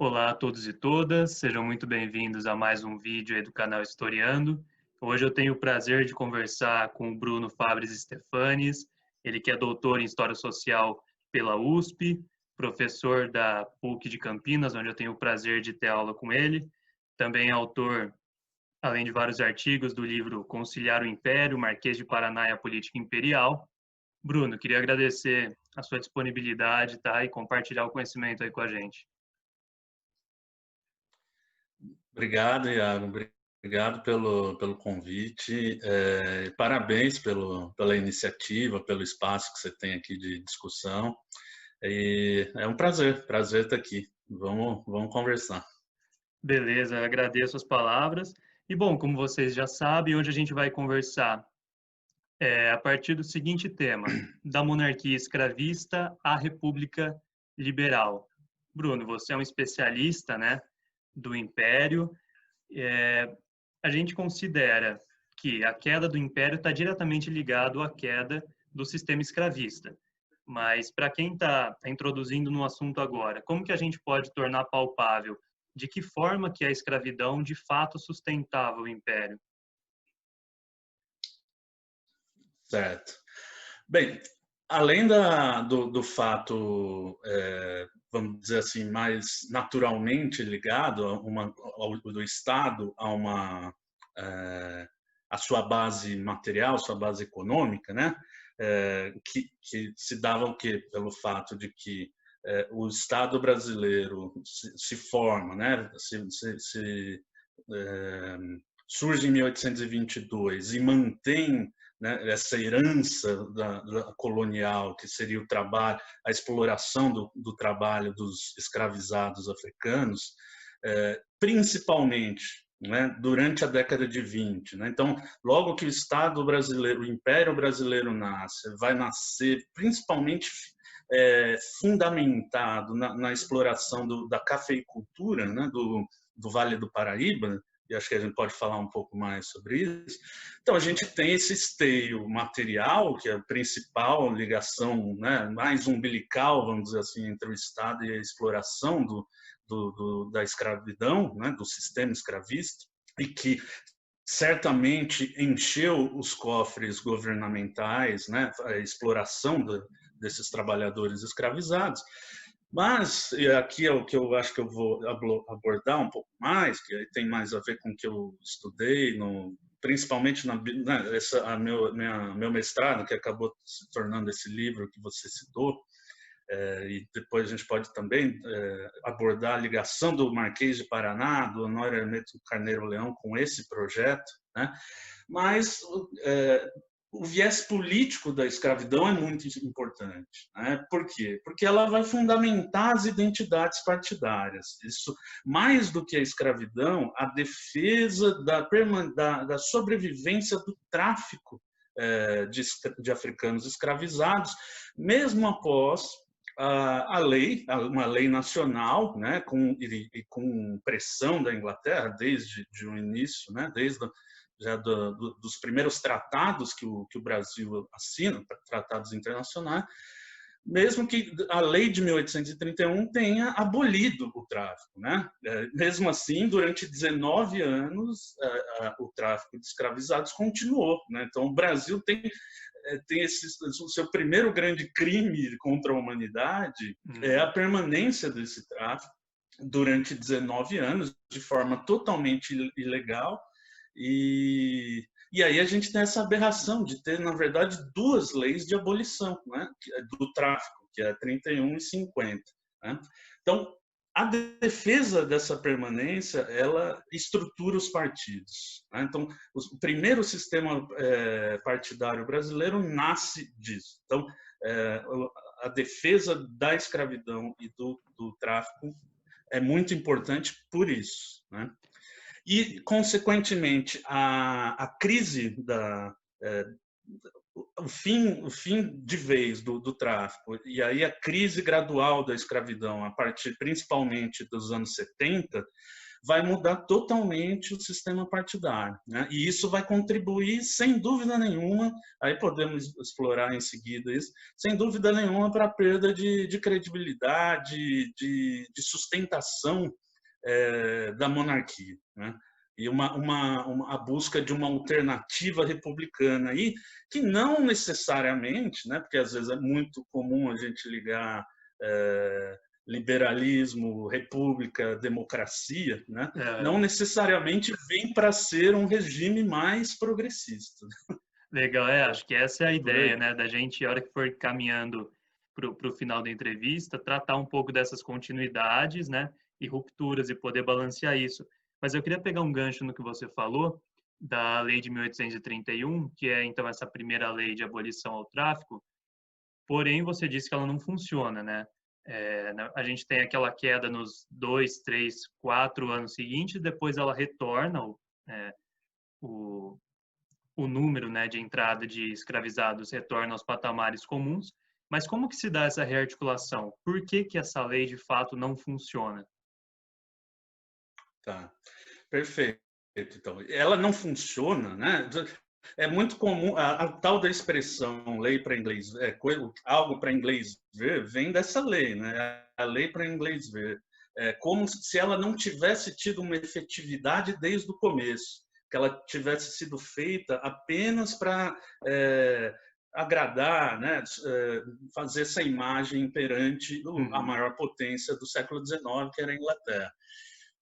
Olá a todos e todas, sejam muito bem-vindos a mais um vídeo aí do canal Historiando. Hoje eu tenho o prazer de conversar com o Bruno Fabres Stefanes, ele que é doutor em História Social pela USP, professor da PUC de Campinas, onde eu tenho o prazer de ter aula com ele. Também é autor, além de vários artigos, do livro Conciliar o Império, Marquês de Paraná e a Política Imperial. Bruno, queria agradecer a sua disponibilidade, tá? E compartilhar o conhecimento aí com a gente. Obrigado, Iago. Obrigado pelo convite. Parabéns pela iniciativa, pelo espaço que você tem aqui de discussão. E é um prazer estar aqui. Vamos conversar. Beleza, agradeço as palavras. E bom, como vocês já sabem, hoje a gente vai conversar a partir do seguinte tema: da monarquia escravista à república liberal. Bruno, você é um especialista, né, do Império. A gente considera que a queda do Império está diretamente ligado à queda do sistema escravista. Mas para quem está introduzindo no assunto agora, como que a gente pode tornar palpável de que forma que a escravidão de fato sustentava o Império? Certo. Bem, além do fato, vamos dizer assim, mais naturalmente ligado do Estado a sua base material, sua base econômica, né? Que se dava o quê? Pelo fato de que o Estado brasileiro se forma, né? Surge em 1822 e mantém, né, essa herança da colonial, que seria o trabalho, a exploração do trabalho dos escravizados africanos, principalmente, né, durante a década de 20. Né? Então, logo que o Estado brasileiro, o Império Brasileiro nasce, vai nascer principalmente fundamentado na exploração da cafeicultura, né, do Vale do Paraíba, e acho que a gente pode falar um pouco mais sobre isso. Então, a gente tem esse esteio material, que é a principal ligação, né, mais umbilical, vamos dizer assim, entre o Estado e a exploração da escravidão, né, do sistema escravista, e que certamente encheu os cofres governamentais, né, a exploração desses trabalhadores escravizados. Mas, e aqui é o que eu acho que eu vou abordar um pouco mais, que tem mais a ver com o que eu estudei, principalmente meu mestrado, que acabou se tornando esse livro que você citou, e depois a gente pode também abordar a ligação do Marquês de Paraná, do Honório Hermeto Carneiro Leão, com esse projeto, né? Mas o viés político da escravidão é muito importante. Né? Por quê? Porque ela vai fundamentar as identidades partidárias. Isso, mais do que a escravidão, a defesa da sobrevivência do tráfico de africanos escravizados, mesmo após uma lei nacional, né, com pressão da Inglaterra desde o início, né, desde já dos primeiros tratados que o Brasil assina, tratados internacionais, mesmo que a lei de 1831 tenha abolido o tráfico, né? Mesmo assim, durante 19 anos, o tráfico de escravizados continuou, né? Então, o Brasil tem o seu primeiro grande crime contra a humanidade é a permanência desse tráfico durante 19 anos, de forma totalmente ilegal. E aí a gente tem essa aberração de ter, na verdade, duas leis de abolição, né, do tráfico, que é 31 e 50. Né? Então, a defesa dessa permanência, ela estrutura os partidos. Né? Então, o primeiro sistema partidário brasileiro nasce disso. Então, a defesa da escravidão e do tráfico é muito importante por isso. Né? E, consequentemente, a crise o fim de vez do tráfico e aí a crise gradual da escravidão a partir principalmente dos anos 70 vai mudar totalmente o sistema partidário, né? E isso vai contribuir, sem dúvida nenhuma, aí podemos explorar em seguida isso, sem dúvida nenhuma, para a perda de credibilidade, de sustentação da monarquia, né? E a busca de uma alternativa republicana aí, que não necessariamente, né, porque às vezes é muito comum a gente ligar liberalismo, república, democracia, né, não necessariamente vem para ser um regime mais progressista. Legal, acho que essa é a ideia, né, da gente, a hora que for caminhando para o final da entrevista, tratar um pouco dessas continuidades, né, e rupturas e poder balancear isso. Mas eu queria pegar um gancho no que você falou da lei de 1831, que é então essa primeira lei de abolição ao tráfico, porém você disse que ela não funciona, né? A gente tem aquela queda nos 2, 3, 4 anos seguintes, depois ela retorna o, o número, né, de entrada de escravizados retorna aos patamares comuns, mas como que se dá essa rearticulação? Por que que essa lei de fato não funciona? Tá, perfeito. Então, ela não funciona, né? É muito comum a tal da expressão lei para inglês, algo para inglês ver, vem dessa lei, né? A lei para inglês ver, como se ela não tivesse tido uma efetividade desde o começo, que ela tivesse sido feita apenas para agradar, né? Fazer essa imagem perante a maior potência do século XIX, que era a Inglaterra.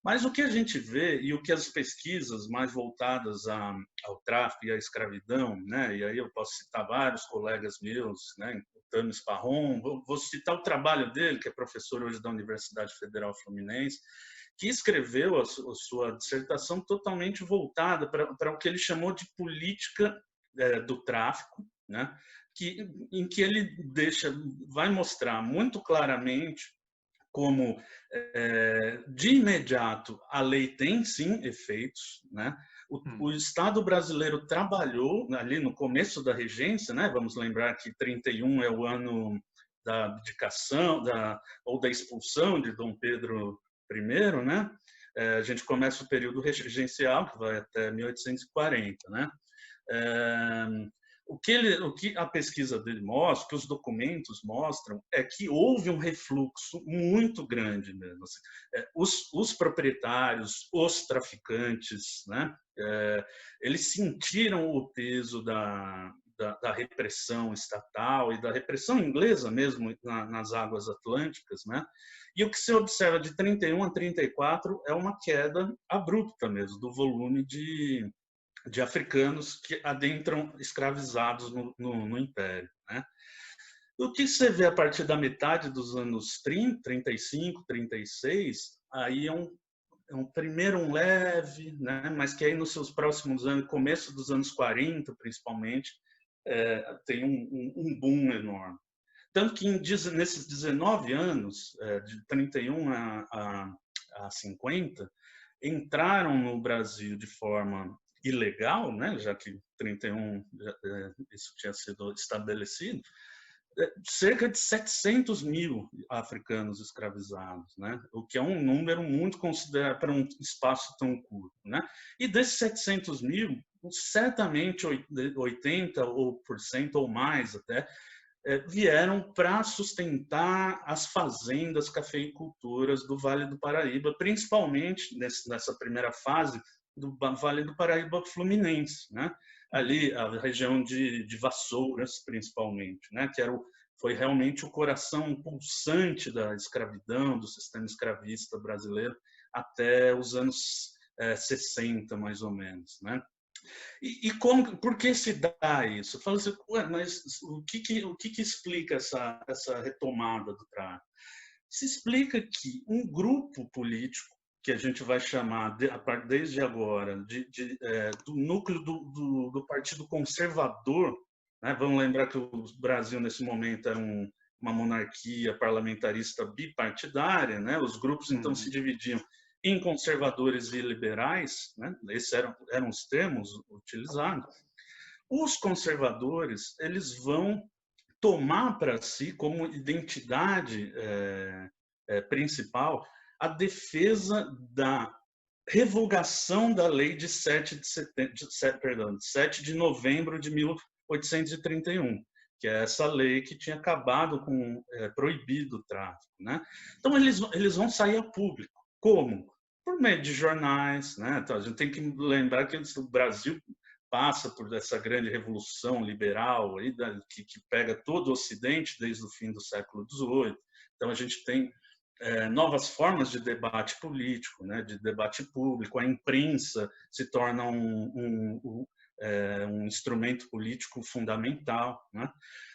Mas o que a gente vê e o que as pesquisas mais voltadas ao tráfico e à escravidão, né? E aí eu posso citar vários colegas meus, né? O Tâmio Sparron, vou citar o trabalho dele, que é professor hoje da Universidade Federal Fluminense, que escreveu a sua dissertação totalmente voltada para o que ele chamou de política do tráfico, né? Em que ele vai mostrar muito claramente como, de imediato, a lei tem, sim, efeitos, né? O Estado brasileiro trabalhou ali no começo da regência, né? Vamos lembrar que 31 é o ano da abdicação, ou da expulsão de Dom Pedro I, né? A gente começa o período regencial, que vai até 1840, né? O que a pesquisa dele mostra, que os documentos mostram, é que houve um refluxo muito grande mesmo. Os proprietários, os traficantes, né, eles sentiram o peso da repressão estatal e da repressão inglesa mesmo nas águas atlânticas, né? E o que se observa de 31 a 34 é uma queda abrupta mesmo do volume de africanos que adentram escravizados no Império, né? O que você vê a partir da metade dos anos 30, 35, 36, aí primeiro um leve, né? Mas que aí nos seus próximos anos, começo dos anos 40 principalmente, tem um boom enorme. Tanto que nesses 19 anos, de 31 a 50, entraram no Brasil de forma ilegal, né, já que 31 isso tinha sido estabelecido, cerca de 700 mil africanos escravizados, né, o que é um número muito considerável para um espaço tão curto, né? E desses 700 mil, certamente 80% ou mais até vieram para sustentar as fazendas cafeicultoras do Vale do Paraíba, principalmente nessa primeira fase do Vale do Paraíba Fluminense, né? Ali a região de Vassouras, principalmente, né? Que foi realmente o coração pulsante da escravidão, do sistema escravista brasileiro, até os anos 60, mais ou menos, né? Por que se dá isso? Fala assim, mas o que explica essa retomada do tráfico? Se explica que um grupo político, que a gente vai chamar, desde agora, do núcleo do Partido Conservador, né? Vamos lembrar que o Brasil, nesse momento, era uma monarquia parlamentarista bipartidária, né? Os grupos, então, se dividiam em conservadores e liberais, né? Esses eram os termos utilizados. Os conservadores, eles vão tomar para si como identidade principal a defesa da revogação da lei de 7 de novembro de 1831, que é essa lei que tinha acabado com proibido o tráfico, né? Então eles vão sair a público. Como? Por meio de jornais, né? Então a gente tem que lembrar que o Brasil passa por essa grande revolução liberal aí, que pega todo o Ocidente desde o fim do século XVIII. Então a gente tem novas formas de debate político, né, de debate público. A imprensa se torna um instrumento político fundamental, né?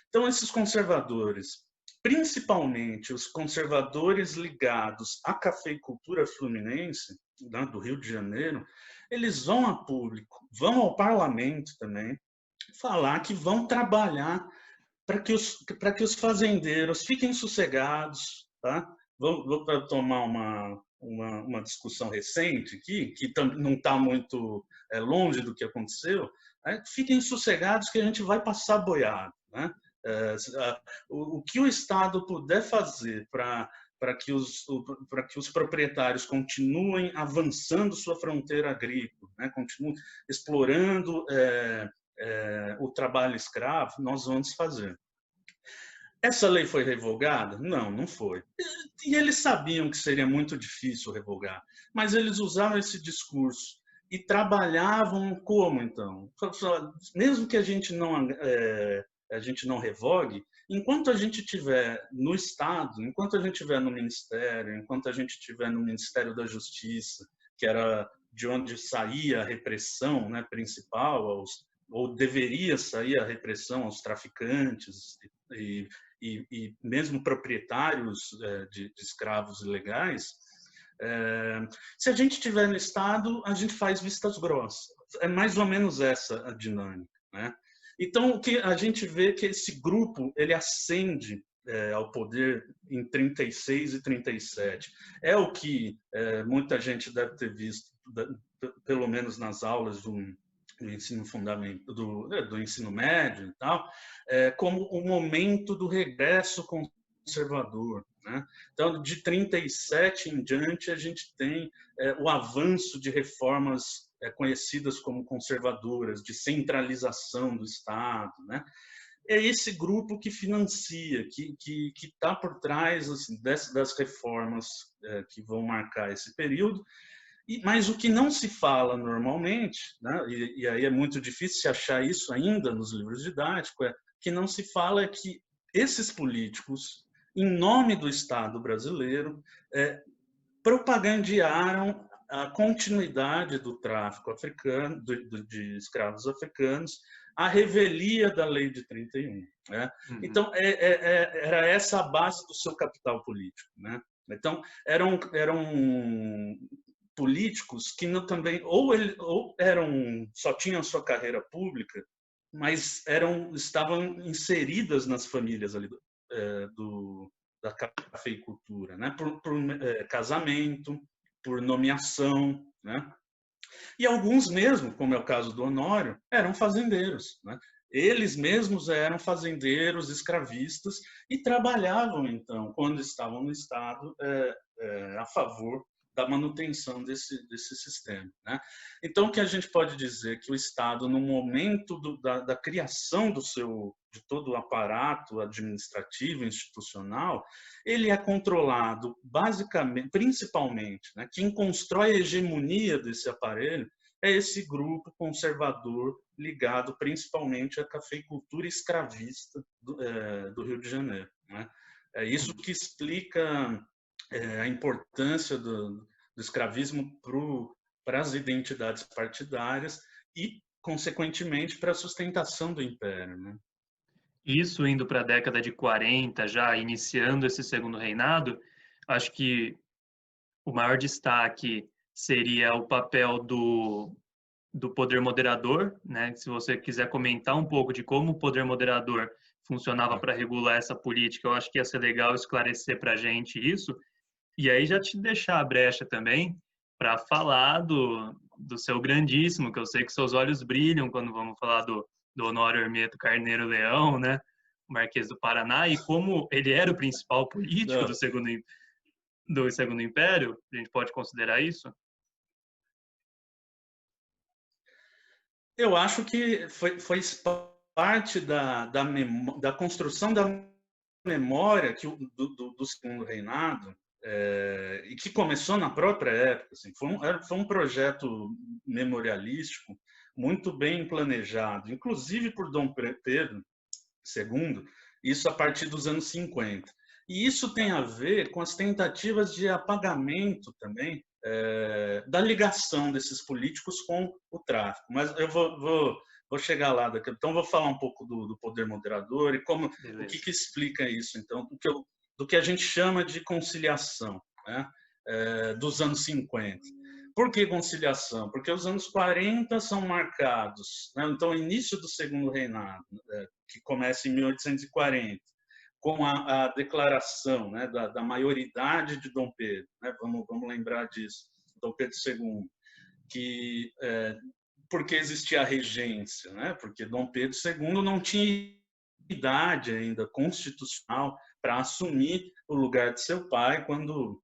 Então, esses conservadores, principalmente os conservadores ligados à cafeicultura fluminense, né, do Rio de Janeiro, eles vão a público, vão ao parlamento também, falar que vão trabalhar para que os fazendeiros fiquem sossegados, tá? Vou tomar uma discussão recente aqui, que não está muito longe do que aconteceu. Né? Fiquem sossegados que a gente vai passar boiado. Né? O que o Estado puder fazer para que os proprietários continuem avançando sua fronteira agrícola, né? Continuem explorando o trabalho escravo, nós vamos fazer. Essa lei foi revogada? Não, não foi. E eles sabiam que seria muito difícil revogar, mas eles usavam esse discurso e trabalhavam como, então? Mesmo que a gente não revogue, enquanto a gente estiver no Estado, enquanto a gente estiver no Ministério, enquanto a gente estiver no Ministério da Justiça, que era de onde saía a repressão, né, principal, ou deveria sair a repressão aos traficantes e mesmo proprietários de escravos ilegais, se a gente estiver no Estado, a gente faz vistas grossas. É mais ou menos essa a dinâmica, né? Então, o que a gente vê que esse grupo ele ascende ao poder em 36 e 37. É o que muita gente deve ter visto, pelo menos nas aulas do ensino fundamental, do ensino médio e tal, como o momento do regresso conservador, né? Então, de 37 em diante, a gente tem o avanço de reformas conhecidas como conservadoras, de centralização do Estado, né? É esse grupo que financia, que está por trás assim, das reformas que vão marcar esse período. Mas o que não se fala normalmente, né, e aí é muito difícil se achar isso ainda nos livros didáticos, que não se fala é que esses políticos, em nome do Estado brasileiro, propagandearam a continuidade do tráfico africano, de escravos africanos, a revelia da Lei de 31. Né? Uhum. Então, era essa a base do seu capital político. Né? Então, eram políticos que também ou só tinham sua carreira pública, mas estavam inseridas nas famílias ali da cafeicultura, né? por casamento, por nomeação, né? E alguns mesmo, como é o caso do Honório, eram fazendeiros, né? Eles mesmos eram fazendeiros, escravistas e trabalhavam então, quando estavam no Estado, a favor da manutenção desse sistema. Né? Então, o que a gente pode dizer que o Estado, no momento da criação de todo o aparato administrativo, institucional, ele é controlado basicamente, principalmente, né? Quem constrói a hegemonia desse aparelho é esse grupo conservador ligado principalmente à cafeicultura escravista do Rio de Janeiro. Né? É isso que explica a importância do escravismo para as identidades partidárias e, consequentemente, para a sustentação do império. Né? Isso indo para a década de 40, já iniciando esse segundo reinado, acho que o maior destaque seria o papel do poder moderador, né? Se você quiser comentar um pouco de como o poder moderador funcionava para regular essa política, eu acho que ia ser legal esclarecer para a gente isso. E aí já te deixar a brecha também para falar do seu grandíssimo, que eu sei que seus olhos brilham quando vamos falar do Honório Hermeto Carneiro Leão, né? O Marquês do Paraná, e como ele era o principal político do Segundo Império, a gente pode considerar isso? Eu acho que foi parte da construção da memória que do Segundo Reinado, e que começou na própria época. Assim, foi um projeto memorialístico muito bem planejado, inclusive por Dom Pedro II, isso a partir dos anos 50. E isso tem a ver com as tentativas de apagamento também da ligação desses políticos com o tráfico. Mas eu vou chegar lá daqui. Então, vou falar um pouco do poder moderador e o que Beleza. explica isso, então, do que a gente chama de conciliação, né? Dos anos 50. Por que conciliação? Porque os anos 40 são marcados, né? Então, o início do Segundo Reinado, que começa em 1840, com a declaração, né, da maioridade de Dom Pedro, né? Vamos lembrar disso, Dom Pedro II, que porque existia a regência, né? Porque Dom Pedro II não tinha idade ainda constitucional para assumir o lugar de seu pai quando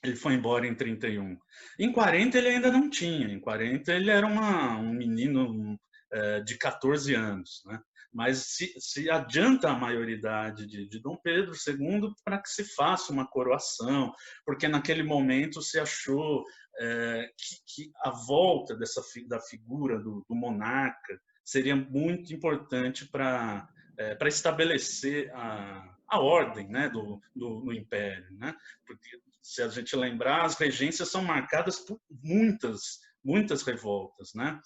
ele foi embora em 31. Em 40 ele ainda não tinha. Em 40 ele era um menino de 14 anos, né? Mas se adianta a maioridade de Dom Pedro II para que se faça uma coroação, porque naquele momento se achou que a volta da figura do monarca seria muito importante para estabelecer a ordem, né, do império, né? Porque se a gente lembrar, as regências são marcadas por muitas revoltas, né?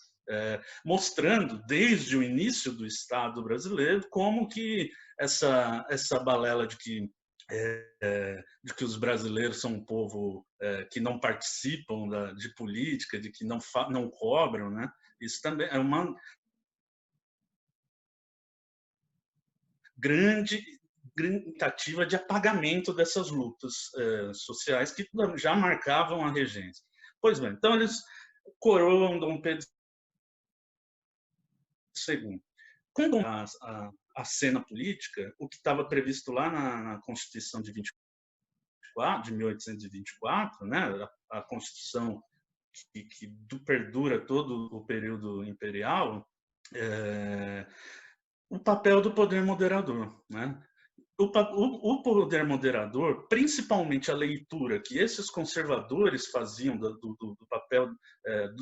Mostrando desde o início do Estado brasileiro como que essa balela de que os brasileiros são um povo que não participam de política, de que não cobram, né? Isso também é uma grande tentativa de apagamento dessas lutas sociais que já marcavam a regência. Pois bem, então eles coroam Dom Pedro II. Com a cena política, o que estava previsto lá na Constituição de 1824, né, a Constituição que perdura todo o período imperial, o papel do poder moderador, né? O poder moderador, principalmente a leitura que esses conservadores faziam do papel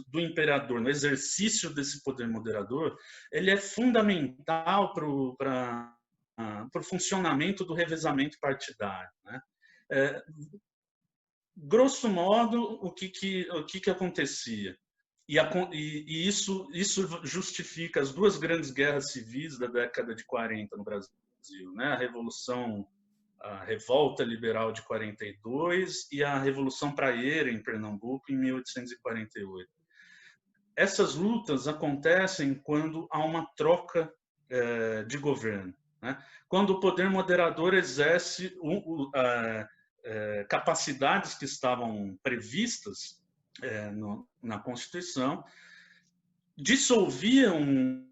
do imperador no exercício desse poder moderador, ele é fundamental para o funcionamento do revezamento partidário, né? Grosso modo, o que acontecia? E isso justifica as duas grandes guerras civis da década de 40 no Brasil, né? A Revolta Liberal de 42 e a Revolução Praieira em Pernambuco em 1848. Essas lutas acontecem quando há uma troca de governo, né? Quando o poder moderador exerce capacidades que estavam previstas na Constituição, dissolvia um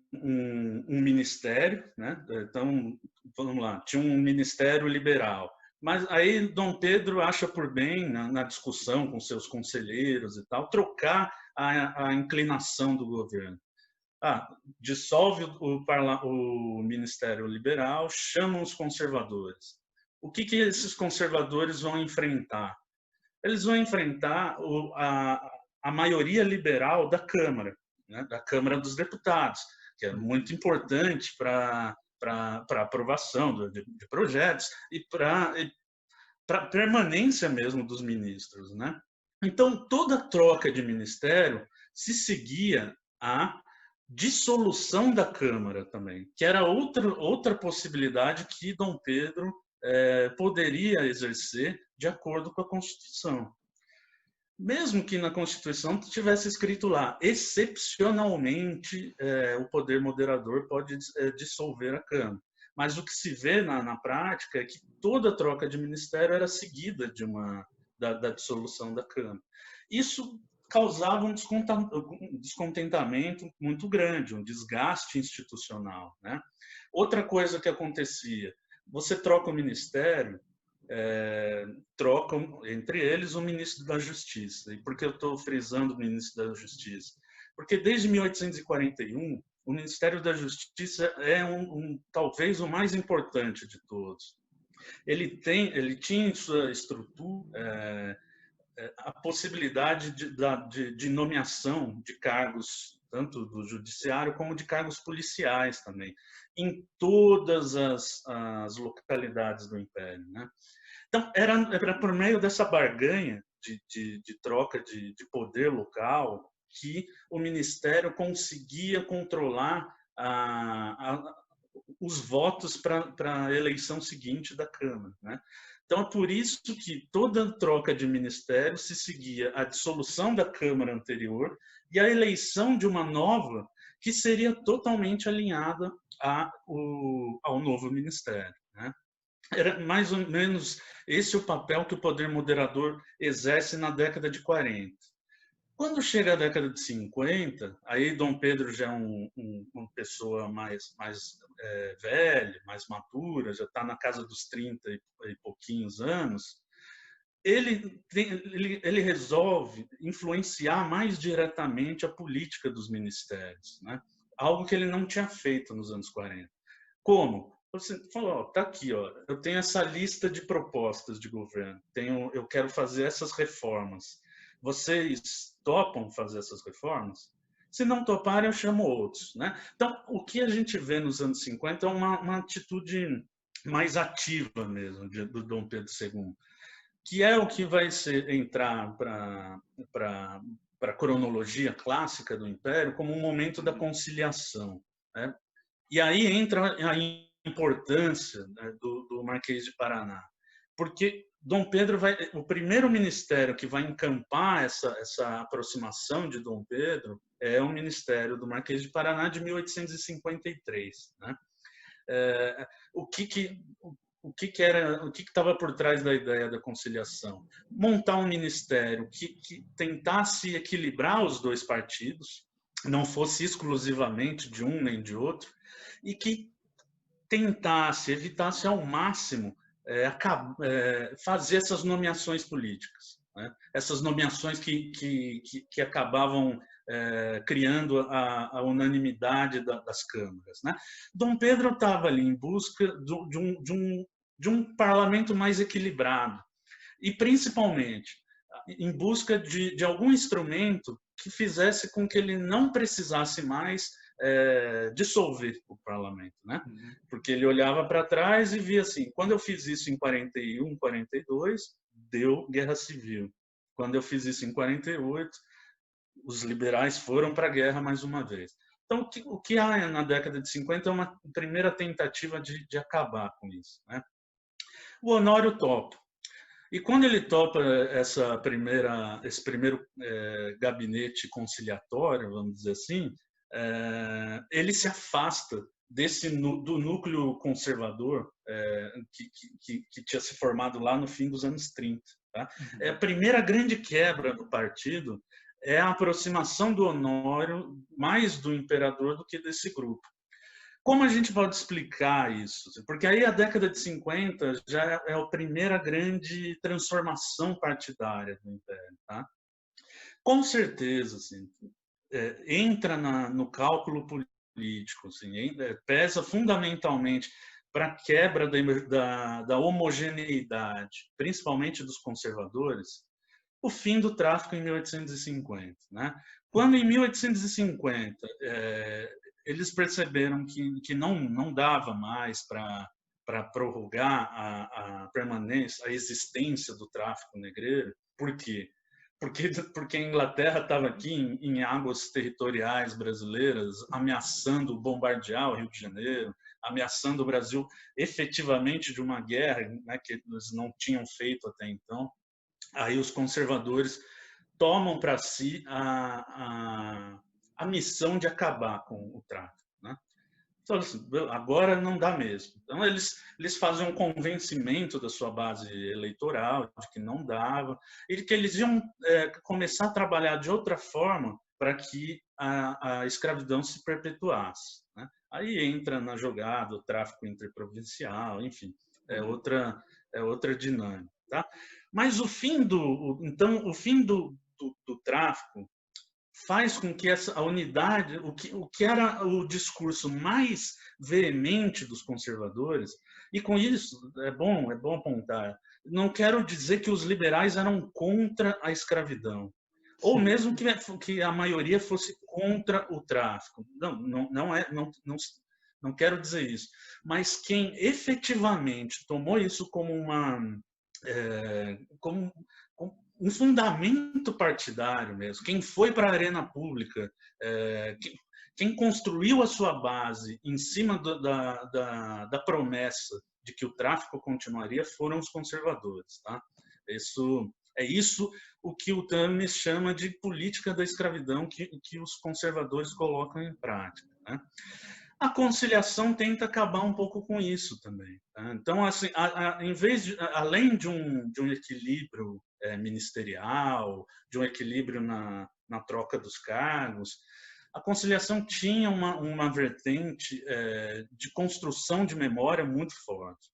ministério, né? Então, vamos lá, tinha um ministério liberal, mas aí Dom Pedro acha por bem, na discussão com seus conselheiros e tal, trocar a inclinação do governo. Dissolve o ministério liberal, chama os conservadores. O que esses conservadores vão enfrentar? Eles vão enfrentar a maioria liberal da Câmara, né, da Câmara dos Deputados, que é muito importante para a aprovação de projetos e para a permanência mesmo dos ministros, né? Então, toda troca de ministério se seguia a dissolução da Câmara também, que era outra possibilidade que Dom Pedro poderia exercer de acordo com a Constituição. Mesmo que na Constituição tivesse escrito lá, excepcionalmente, o poder moderador pode dissolver a Câmara. Mas o que se vê na prática é que toda troca de ministério era seguida da dissolução da Câmara. Isso causava um descontentamento muito grande, um desgaste institucional, né? Outra coisa que acontecia, você troca o ministério, trocam entre eles o ministro da Justiça. E por que eu estou frisando o ministro da Justiça? Porque desde 1841, o Ministério da Justiça é talvez o mais importante de todos. Ele tinha em sua estrutura a possibilidade de nomeação de cargos, tanto do judiciário como de cargos policiais também, em todas as localidades do Império, né? Então, era por meio dessa barganha de troca de poder local que o Ministério conseguia controlar os votos para a eleição seguinte da Câmara, né? Então, é por isso que toda troca de ministério se seguia a dissolução da Câmara anterior e a eleição de uma nova que seria totalmente alinhada ao novo ministério, né? Era mais ou menos esse o papel que o poder moderador exerce na década de 40. Quando chega a década de 50, aí Dom Pedro já é uma pessoa mais velha, mais madura, já está na casa dos 30 e pouquinhos anos, ele resolve influenciar mais diretamente a política dos ministérios, né? Algo que ele não tinha feito nos anos 40. Como? Você falou, tá aqui, ó, eu tenho essa lista de propostas de governo, eu quero fazer essas reformas. Vocês topam fazer essas reformas? Se não toparem, eu chamo outros, né? Então, o que a gente vê nos anos 50 é uma atitude mais ativa mesmo do Dom Pedro II, que é o que vai entrar para a cronologia clássica do Império como um momento da conciliação, né? E aí entra a importância, né, do Marquês de Paraná, porque Dom Pedro o primeiro ministério que vai encampar essa aproximação de Dom Pedro é o ministério do Marquês de Paraná de 1853, né? O que estava por trás da ideia da conciliação? Montar um ministério que tentasse equilibrar os dois partidos, não fosse exclusivamente de um nem de outro, e que evitasse ao máximo fazer essas nomeações políticas, né? Essas nomeações que acabavam criando a unanimidade das câmaras, né? Dom Pedro estava ali em busca de um parlamento mais equilibrado e, principalmente, em busca de algum instrumento que fizesse com que ele não precisasse mais dissolver o parlamento, né? Porque ele olhava para trás e via assim, quando eu fiz isso em 41, 42, deu guerra civil. Quando eu fiz isso em 48, os liberais foram para a guerra mais uma vez. Então, o que há na década de 50 é uma primeira tentativa de acabar com isso, né? O Honório topa. E quando ele topa esse primeiro gabinete conciliatório, vamos dizer assim, ele se afasta do núcleo conservador que tinha se formado lá no fim dos anos 30. Tá? A primeira grande quebra do partido é a aproximação do Honório mais do imperador do que desse grupo. Como a gente pode explicar isso? Porque aí a década de 50 já é a primeira grande transformação partidária do Império. Tá? Com certeza, assim, entra no cálculo político, assim, pesa fundamentalmente para a quebra da homogeneidade, principalmente dos conservadores, o fim do tráfico em 1850. Né? Quando em 1850 eles perceberam que não dava mais para prorrogar a permanência, a existência do tráfico negreiro. Por quê? Porque a Inglaterra estava aqui em águas territoriais brasileiras, ameaçando bombardear o Rio de Janeiro, ameaçando o Brasil efetivamente de uma guerra, né, que eles não tinham feito até então. Aí os conservadores tomam para si a missão de acabar com o tráfico, né? Então, assim, agora não dá mesmo. Então, eles fazem um convencimento da sua base eleitoral de que não dava, e de que eles iam começar a trabalhar de outra forma para que a escravidão se perpetuasse, né? Aí entra na jogada o tráfico interprovincial, enfim, é outra dinâmica. Tá? Mas o fim do tráfico faz com que a unidade, o que era o discurso mais veemente dos conservadores, e com isso é bom apontar, não quero dizer que os liberais eram contra a escravidão, ou Sim. mesmo que a maioria fosse contra o tráfico. Não quero dizer isso. Mas quem efetivamente tomou isso como como um fundamento partidário mesmo, quem foi para a arena pública, quem construiu a sua base em cima da promessa de que o tráfico continuaria, foram os conservadores. Tá? Isso o que o Tames chama de política da escravidão, que os conservadores colocam em prática. Né? A conciliação tenta acabar um pouco com isso também. Tá? Então, assim, além de um equilíbrio ministerial, de um equilíbrio na troca dos cargos, a conciliação tinha uma vertente de construção de memória muito forte.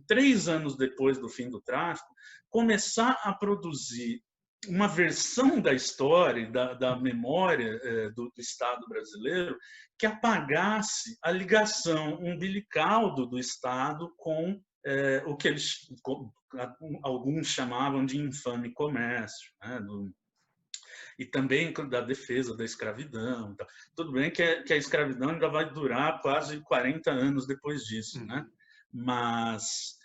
3 anos depois do fim do tráfico, começar a produzir uma versão da história, da memória do Estado brasileiro, que apagasse a ligação umbilical do Estado com o que alguns chamavam de infame comércio, né? E também da defesa da escravidão. Tudo bem que a escravidão ainda vai durar quase 40 anos depois disso, né? Mas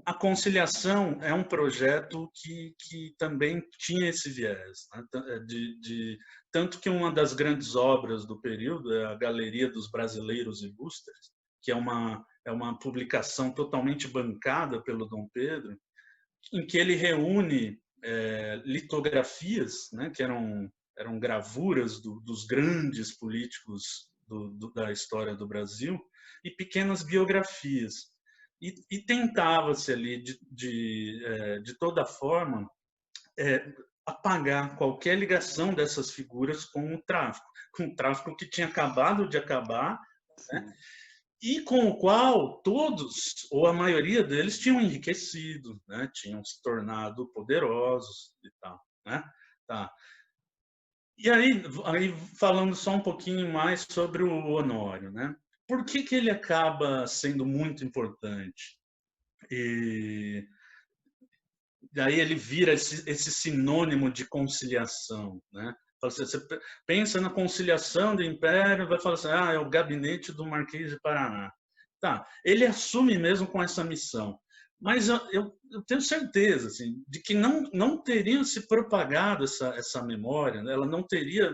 a conciliação é um projeto que também tinha esse viés, né? Tanto que uma das grandes obras do período é a Galeria dos Brasileiros Ilustres, que é uma publicação totalmente bancada pelo Dom Pedro, em que ele reúne litografias, né, que eram gravuras dos grandes políticos da história do Brasil, e pequenas biografias. E tentava-se ali, de toda forma, apagar qualquer ligação dessas figuras com o tráfico que tinha acabado de acabar, né? E com o qual todos, ou a maioria deles, tinham enriquecido, né? Tinham se tornado poderosos e tal. Né? Tá. E aí, falando só um pouquinho mais sobre o Honório, né? Por que ele acaba sendo muito importante? E daí ele vira esse sinônimo de conciliação, né? Você pensa na conciliação do Império, vai falar assim, é o gabinete do Marquês de Paraná. Tá, ele assume mesmo com essa missão. Mas eu tenho certeza assim, de que não teria se propagado essa memória, né? Ela não teria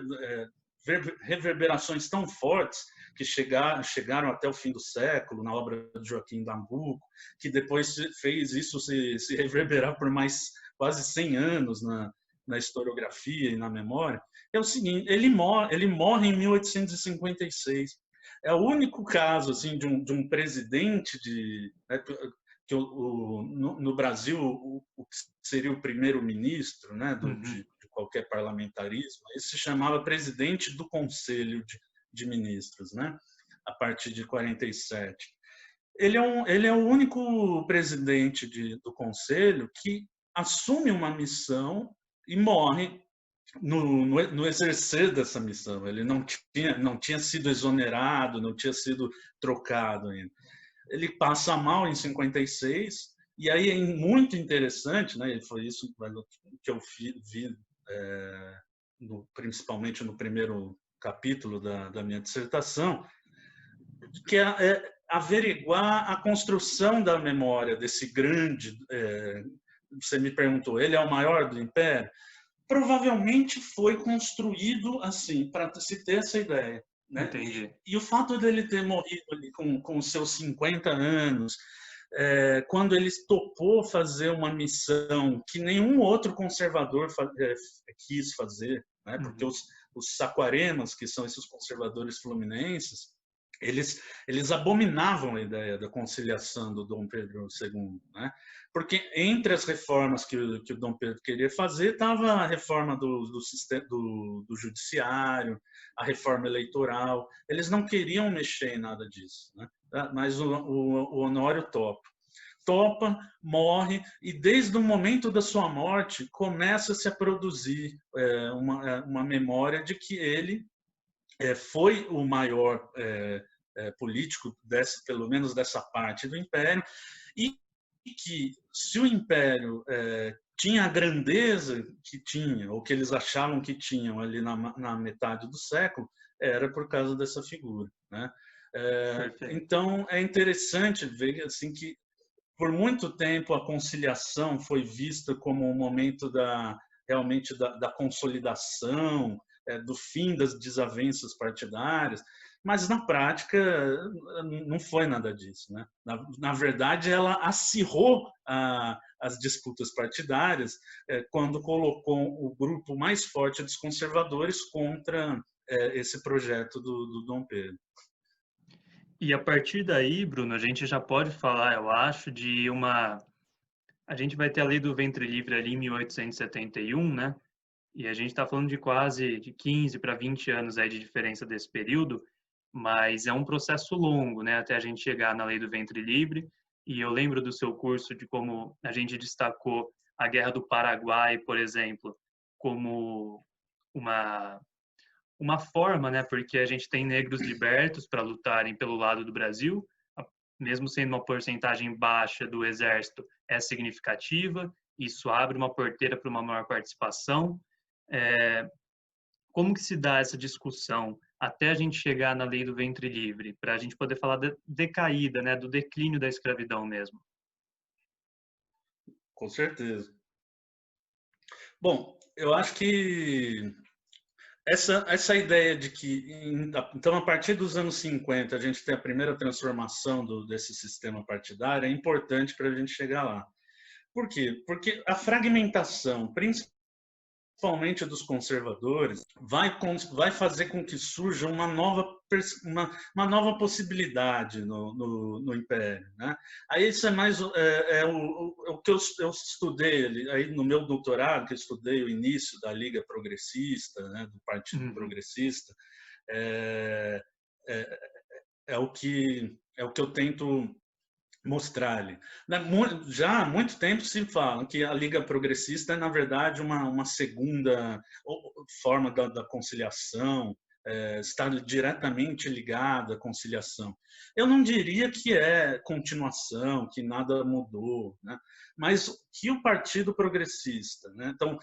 reverberações tão fortes que chegaram até o fim do século, na obra de Joaquim Nabuco, que depois fez isso se reverberar por mais quase 100 anos na historiografia e na memória. É o seguinte, ele morre em 1856. É o único caso assim, de um presidente que no Brasil o que seria o primeiro-ministro, né, de qualquer parlamentarismo, ele se chamava presidente do Conselho de Ministros, né, a partir de 47. Ele é o único presidente do Conselho que assume uma missão e morre no exercer dessa missão. Ele não tinha sido exonerado, não tinha sido trocado ainda. Ele passa mal em 56, e aí é muito interessante, né? Foi isso que eu vi principalmente no primeiro capítulo da minha dissertação, que é averiguar a construção da memória desse grande... você me perguntou, ele é o maior do Império? Provavelmente foi construído assim, para se ter essa ideia. Né? Entendi. E o fato dele ter morrido ali com seus 50 anos, quando ele topou fazer uma missão que nenhum outro conservador quis fazer, né? Porque os saquaremas, que são esses conservadores fluminenses, eles abominavam a ideia da conciliação do Dom Pedro II, né? Porque entre as reformas que o Dom Pedro queria fazer estava a reforma do judiciário, a reforma eleitoral. Eles não queriam mexer em nada disso, né? Mas o Honório topa. topa, morre, e desde o momento da sua morte começa-se a produzir uma memória de que ele foi o maior político, pelo menos dessa parte do Império, e que se o Império tinha a grandeza que tinha, ou que eles achavam que tinham ali na metade do século, era por causa dessa figura, né? Então é interessante ver assim que por muito tempo a conciliação foi vista como um momento realmente da consolidação, do fim das desavenças partidárias, mas na prática não foi nada disso, né? Na verdade, ela acirrou as disputas partidárias quando colocou o grupo mais forte dos conservadores contra esse projeto do Dom Pedro. E a partir daí, Bruno, a gente já pode falar, eu acho, de uma... A gente vai ter a lei do ventre livre ali em 1871, né? E a gente está falando de quase de 15 para 20 anos aí de diferença desse período, mas é um processo longo, né? Até a gente chegar na lei do ventre livre. E eu lembro do seu curso de como a gente destacou a Guerra do Paraguai, por exemplo, como uma forma, né? Porque a gente tem negros libertos para lutarem pelo lado do Brasil, mesmo sendo uma porcentagem baixa do exército, é significativa. Isso abre uma porteira para uma maior participação. Como que se dá essa discussão até a gente chegar na lei do ventre livre, para a gente poder falar da decaída, né? Do declínio da escravidão mesmo? Com certeza. Bom, eu acho que essa ideia de que, então, a partir dos anos 50, a gente tem a primeira transformação desse sistema partidário, é importante para a gente chegar lá. Por quê? Porque a fragmentação, principalmente dos conservadores, vai fazer com que surja uma nova possibilidade no Império, né? Aí isso é mais o que eu estudei aí no meu doutorado, que eu estudei o início da Liga Progressista, né, do Partido Progressista, é o que eu tento mostrar ali. Já há muito tempo se fala que a Liga Progressista é, na verdade, uma segunda forma da conciliação, está diretamente ligada à conciliação. Eu não diria que é continuação, que nada mudou, né? Mas que o Partido Progressista, né? Então,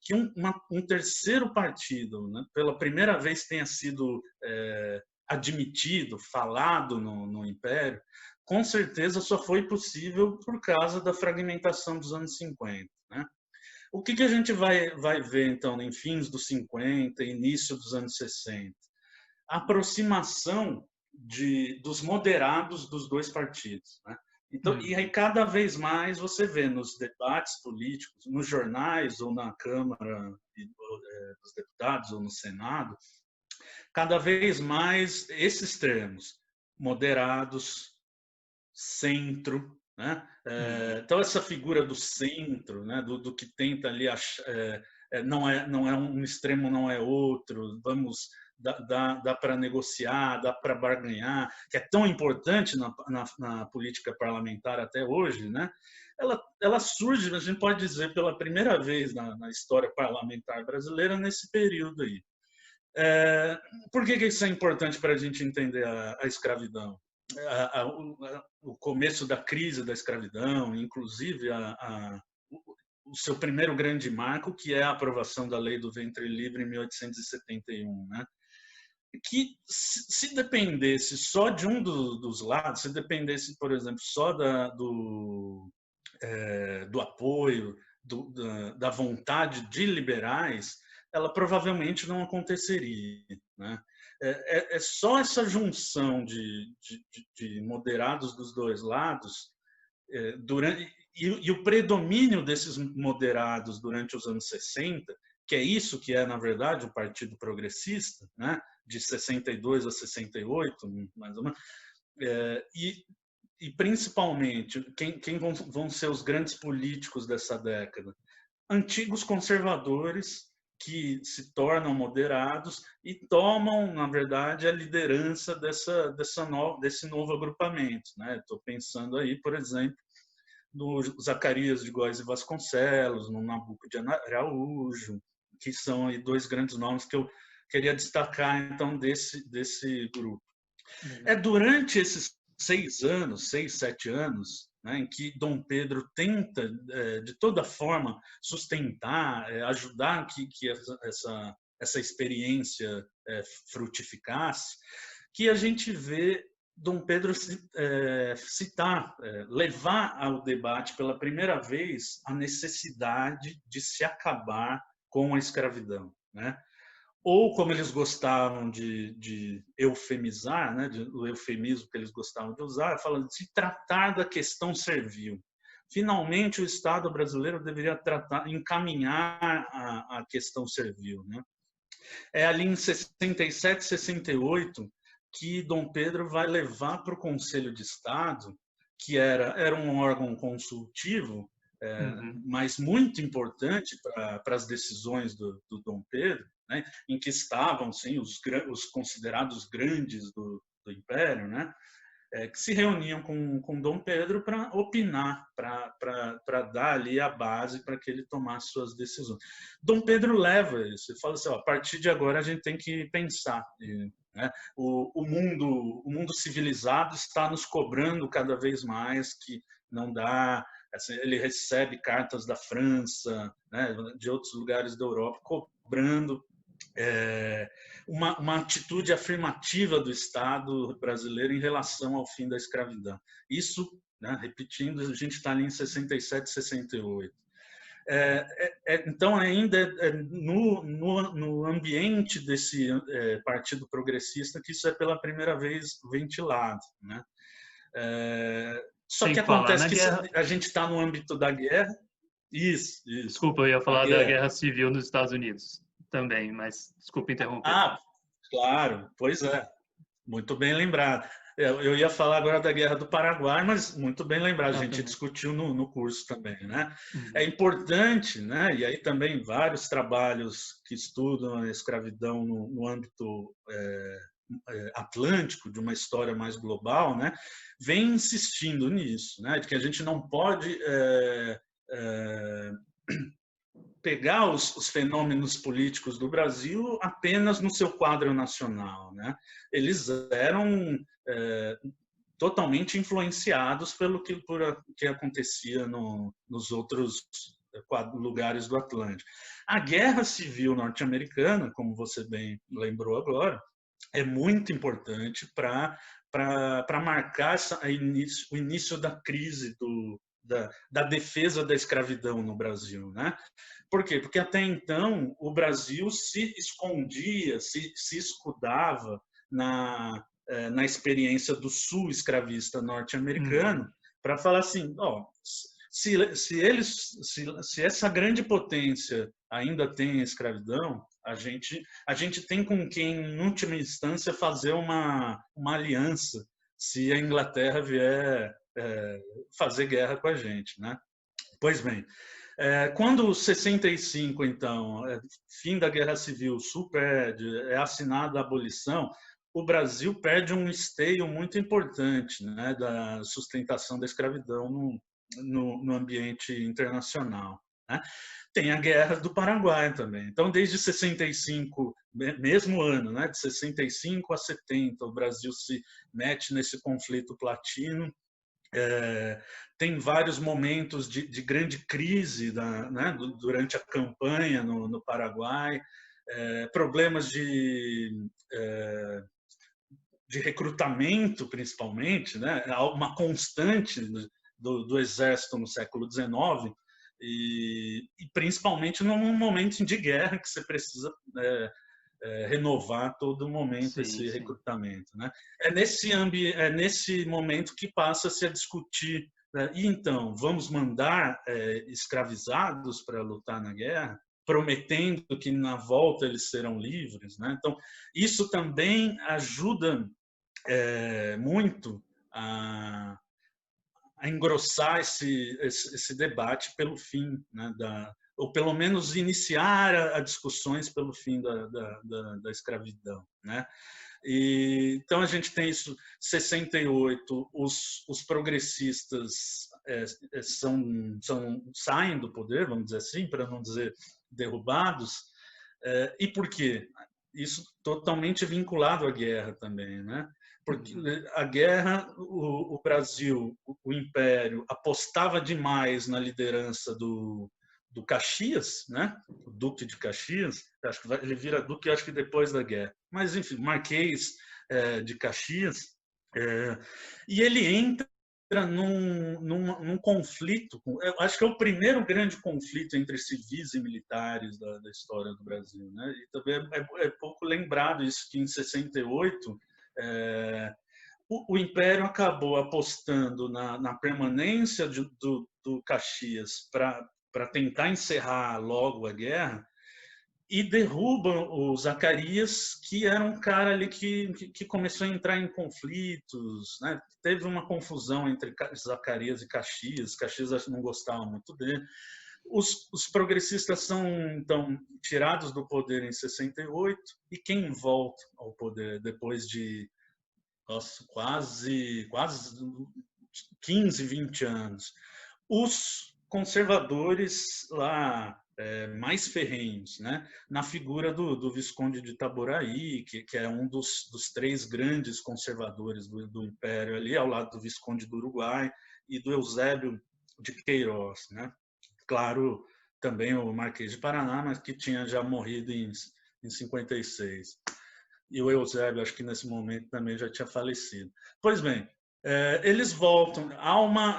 que um terceiro partido, né, pela primeira vez tenha sido admitido, falado no Império, com certeza só foi possível por causa da fragmentação dos anos 50. Né? O que a gente vai ver, então, em fins dos 50, início dos anos 60? A aproximação dos moderados dos dois partidos. Né? Então, e aí cada vez mais você vê nos debates políticos, nos jornais ou na Câmara dos Deputados ou no Senado, cada vez mais esses termos, moderados, centro, né? Então essa figura do centro, né? do que tenta ali não é um extremo, não é outro, dá para negociar, dá para barganhar, que é tão importante na política parlamentar até hoje, né? Ela surge, a gente pode dizer, pela primeira vez na história parlamentar brasileira nesse período aí. Por que isso é importante para a gente entender a escravidão? O começo da crise da escravidão, inclusive o seu primeiro grande marco, que é a aprovação da Lei do Ventre Livre em 1871, né? Que se dependesse só de um dos lados, se dependesse, por exemplo, só do apoio, da vontade de liberais, ela provavelmente não aconteceria, né? É só essa junção de moderados dos dois lados e o predomínio desses moderados durante os anos 60, que é isso que é, na verdade, o Partido Progressista, né? De 62 a 68, mais ou menos, e principalmente, quem vão ser os grandes políticos dessa década? Antigos conservadores que se tornam moderados e tomam, na verdade, a liderança desse novo agrupamento, né? Estou pensando aí, por exemplo, no Zacarias de Góes e Vasconcelos, no Nabuco de Araújo, que são aí dois grandes nomes que eu queria destacar, então, desse grupo. É durante esses 7 anos, né, em que Dom Pedro tenta, de toda forma, sustentar, ajudar que essa experiência frutificasse, que a gente vê Dom Pedro citar, levar ao debate pela primeira vez a necessidade de se acabar com a escravidão, né? Ou como eles gostavam de eufemizar, né, o eufemismo que eles gostavam de usar, falando de se tratar da questão servil. Finalmente, o Estado brasileiro deveria encaminhar a questão servil, né? É ali em 67, 68 que Dom Pedro vai levar para o Conselho de Estado, que era um órgão consultivo, mas muito importante para as decisões do Dom Pedro, né, em que estavam sim, os considerados grandes do Império, né, que se reuniam com Dom Pedro para opinar, para dar ali a base para que ele tomasse suas decisões. Dom Pedro leva isso, ele fala assim, ó, a partir de agora a gente tem que pensar, né? O mundo civilizado está nos cobrando cada vez mais que não dá. Assim, ele recebe cartas da França, né, de outros lugares da Europa, cobrando uma atitude afirmativa do Estado brasileiro em relação ao fim da escravidão. Isso, né, repetindo, a gente está ali em 67, 68. Então, ainda no ambiente desse partido progressista que isso é pela primeira vez ventilado, né? Só Sem que falar acontece na que guerra. a gente está no âmbito da guerra. Isso. Desculpa, eu ia A falar da guerra. Guerra Civil nos Estados Unidos também, mas desculpa interromper. Ah, claro, pois é. Muito bem lembrado. Eu ia falar agora da Guerra do Paraguai, mas muito bem lembrado, a gente Também. discutiu no curso também, né? É Uhum. importante, né? E aí também vários trabalhos que estudam a escravidão no âmbito atlântico, de uma história mais global, né? Vem insistindo nisso, né? De que a gente não pode pegar os fenômenos políticos do Brasil apenas no seu quadro nacional, né? Eles eram totalmente influenciados pelo que acontecia nos outros lugares do Atlântico. A Guerra Civil Norte-Americana, como você bem lembrou agora, é muito importante para marcar o início da crise da defesa da escravidão no Brasil, né? Por quê? Porque até então o Brasil se escondia, se escudava na experiência do sul escravista norte-americano para falar assim, ó, se essa grande potência ainda tem a escravidão, a gente tem com quem, em última instância, fazer uma aliança se a Inglaterra vier fazer guerra com a gente, né? Pois bem, quando 65, então, fim da Guerra Civil, o Sul perde, é assinada a abolição, o Brasil perde um esteio muito importante, né, da sustentação da escravidão no ambiente internacional, né? Tem a Guerra do Paraguai também. Então, desde 65, mesmo ano, né, de 65 a 70, o Brasil se mete nesse conflito platino. Tem vários momentos de grande crise né, durante a campanha no Paraguai, problemas de recrutamento, principalmente, né, uma constante do exército no século XIX, e principalmente num momento de guerra que você precisa renovar todo momento Sim, esse sim. recrutamento, né? É nesse momento que passa-se a discutir, né? E então, vamos mandar escravizados para lutar na guerra, prometendo que na volta eles serão livres, né? Então, isso também ajuda muito a engrossar esse debate pelo fim, né, ou pelo menos iniciar a discussões pelo fim da escravidão, né? Então a gente tem isso, 68, os progressistas saem do poder, vamos dizer assim, para não dizer derrubados. E por quê? Isso totalmente vinculado à guerra também, né? Porque a guerra, o Brasil, o Império, apostava demais na liderança do Caxias, né? O Duque de Caxias. Acho que ele vira Duque, acho que depois da guerra. Mas, enfim, Marquês de Caxias. E ele entra num conflito. Eu acho que é o primeiro grande conflito entre civis e militares da história do Brasil, né? E também é pouco lembrado isso, que em 68 o Império acabou apostando na permanência do Caxias para tentar encerrar logo a guerra, e derrubam o Zacarias, que era um cara ali que começou a entrar em conflitos, né? Teve uma confusão entre Zacarias e Caxias. Caxias não gostava muito dele. Os progressistas são, então, tirados do poder em 68, e quem volta ao poder depois de quase 15, 20 anos? Os conservadores lá mais ferrenhos, né? Na figura do Visconde de Itaboraí, que é um dos três grandes conservadores do Império ali, ao lado do Visconde do Uruguai e do Eusébio de Queiroz, né? Claro, também o Marquês de Paraná, mas que tinha já morrido em 56. E o Eusébio, acho que nesse momento também já tinha falecido. Pois bem, eles voltam.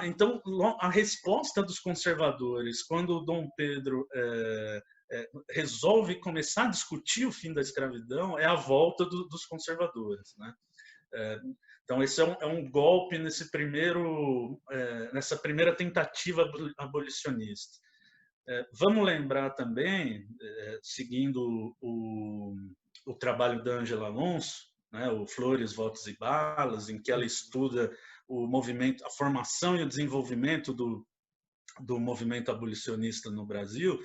Então, a resposta dos conservadores, quando o Dom Pedro resolve começar a discutir o fim da escravidão, é a volta dos conservadores, né? Então, esse é um golpe nessa primeira tentativa abolicionista. Vamos lembrar também, seguindo o trabalho da Ângela Alonso, né, o Flores, Votos e Balas, em que ela estuda o movimento, a formação e o desenvolvimento do movimento abolicionista no Brasil,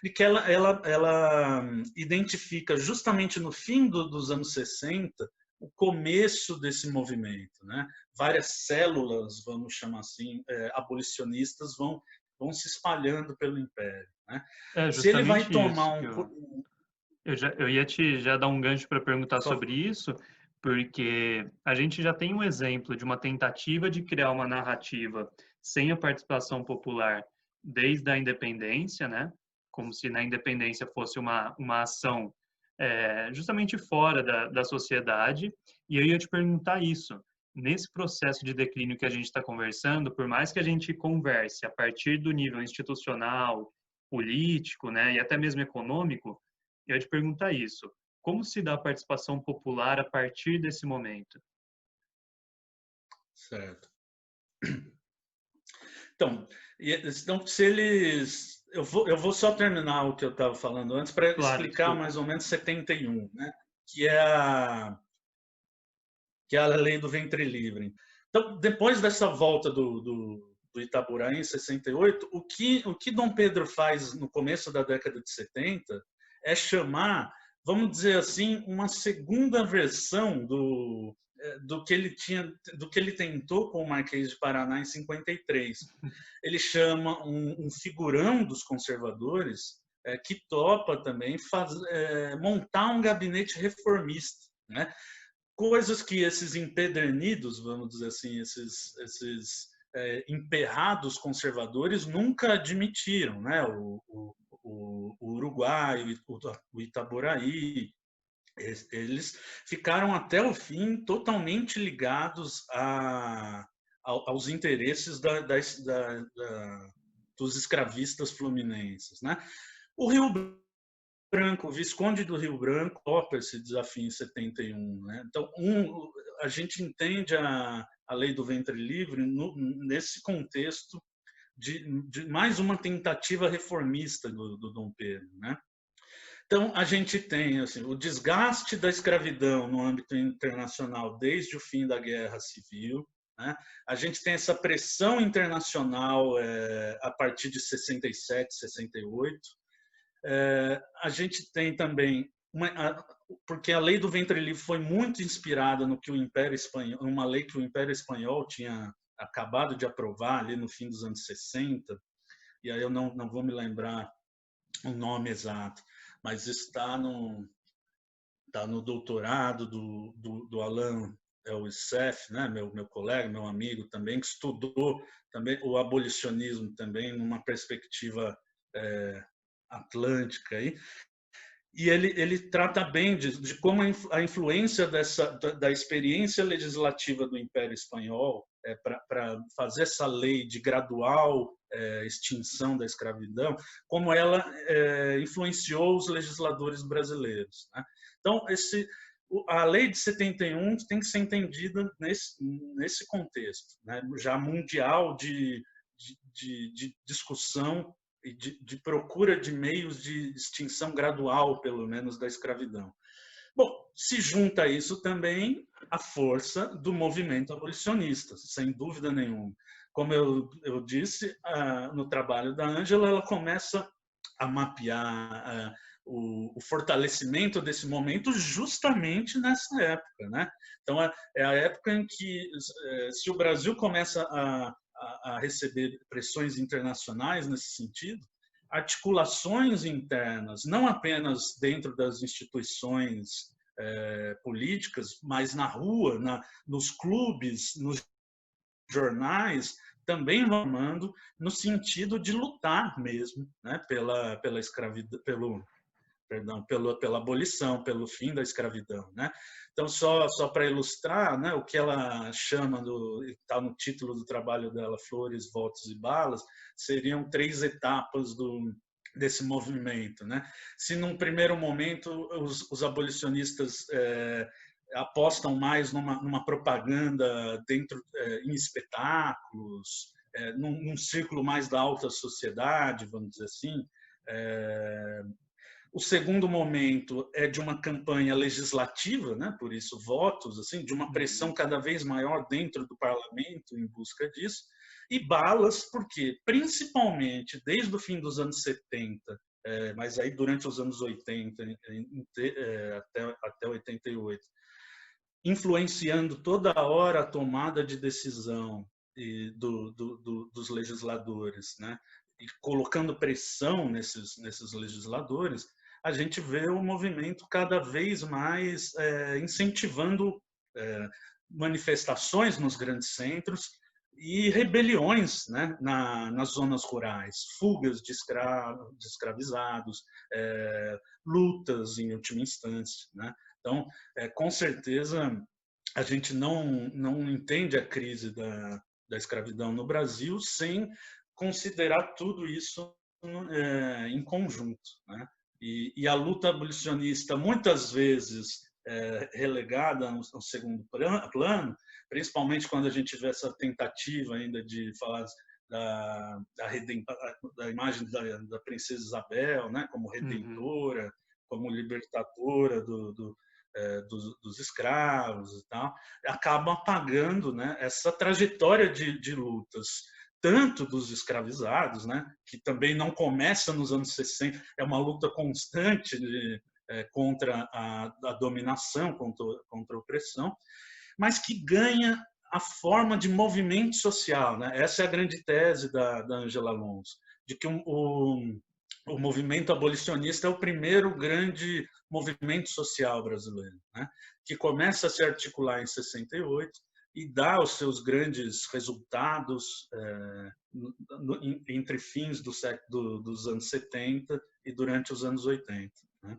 e que ela identifica justamente no fim dos anos 60 o começo desse movimento, né? Várias células, vamos chamar assim, abolicionistas vão se espalhando pelo Império, né? É Se ele vai justamente isso tomar que eu ia te já dar um gancho para perguntar sobre isso, porque a gente já tem um exemplo de uma tentativa de criar uma narrativa sem a participação popular desde a independência, né? Como se na independência fosse uma ação justamente fora da sociedade. E eu ia te perguntar isso. Nesse processo de declínio que a gente está conversando, por mais que a gente converse a partir do nível institucional, político, né, e até mesmo econômico, eu ia te perguntar isso. Como se dá a participação popular a partir desse momento? Certo. Então, se eles... Eu vou só terminar o que eu estava falando antes para Claro, explicar desculpa. mais ou menos 71, né? Que é a lei do ventre livre. Então, depois dessa volta do Itaboraí, em 68, o que Dom Pedro faz no começo da década de 70 é chamar, vamos dizer assim, uma segunda versão do que ele tentou com o Marquês de Paraná em 53. Ele chama um figurão dos conservadores que topa também montar um gabinete reformista, né? Coisas que esses empedernidos, vamos dizer assim, esses emperrados conservadores nunca admitiram, né? O Uruguai, o Itaboraí, eles ficaram até o fim totalmente ligados aos interesses dos escravistas fluminenses, né? O Rio Branco, o Visconde do Rio Branco topa esse desafio em 71, né? Então, a gente entende a lei do ventre livre nesse contexto de mais uma tentativa reformista do Dom Pedro, né? Então, a gente tem assim, o desgaste da escravidão no âmbito internacional desde o fim da Guerra Civil, né? A gente tem essa pressão internacional a partir de 67, 68, A gente tem também porque a lei do ventre livre foi muito inspirada no que o Império Espanhol, uma lei que o Império Espanhol tinha acabado de aprovar ali no fim dos anos 60, e aí eu não vou me lembrar o nome exato, mas está no doutorado do Alain Youssef, né, meu colega, meu amigo também, que estudou também o abolicionismo também numa perspectiva atlântica aí. E ele trata bem de como a influência da experiência legislativa do Império Espanhol para fazer essa lei de gradual extinção da escravidão, como ela influenciou os legisladores brasileiros, né? Então, a lei de 71 tem que ser entendida nesse contexto, né, já mundial de discussão e de procura de meios de extinção gradual, pelo menos, da escravidão. Bom, se junta a isso também a força do movimento abolicionista, sem dúvida nenhuma. Como eu disse, no trabalho da Ângela, ela começa a mapear o fortalecimento desse momento justamente nessa época, né? Então, é a época em que, se o Brasil começa a receber pressões internacionais nesse sentido, articulações internas, não apenas dentro das instituições políticas, mas na rua, nos clubes, nos jornais, também formando no sentido de lutar mesmo, né, pela escravidão, pela abolição, pelo fim da escravidão, né? Então, só para ilustrar, né, o que ela chama, está no título do trabalho dela, Flores, Votos e Balas, seriam 3 etapas desse movimento, né? Se num primeiro momento os abolicionistas apostam mais numa propaganda em espetáculos, num círculo mais da alta sociedade, vamos dizer assim. O segundo momento é de uma campanha legislativa, né? Por isso votos, assim, de uma pressão cada vez maior dentro do parlamento em busca disso. E balas, porque principalmente desde o fim dos anos 70, mas aí durante os anos 80 até 88, influenciando toda hora a tomada de decisão dos legisladores, né? E colocando pressão nesses legisladores, a gente vê o movimento cada vez mais incentivando manifestações nos grandes centros e rebeliões, né, nas zonas rurais, fugas de escravizados, lutas em última instância, né? Então, com certeza, a gente não entende a crise da escravidão no Brasil sem considerar tudo isso em conjunto, né? E a luta abolicionista, muitas vezes relegada ao segundo plano, principalmente quando a gente vê essa tentativa ainda de falar da imagem da princesa Isabel, né, como redentora, como libertadora dos escravos e tal, acaba apagando, né, essa trajetória de lutas, tanto dos escravizados, né, que também não começa nos anos 60, é uma luta constante contra a dominação, contra a opressão, mas que ganha a forma de movimento social, né? Essa é a grande tese da Ângela Alonso, de que o movimento abolicionista é o primeiro grande movimento social brasileiro, né? Que começa a se articular em 68 e dá os seus grandes resultados entre fins dos anos 70 e durante os anos 80. Né?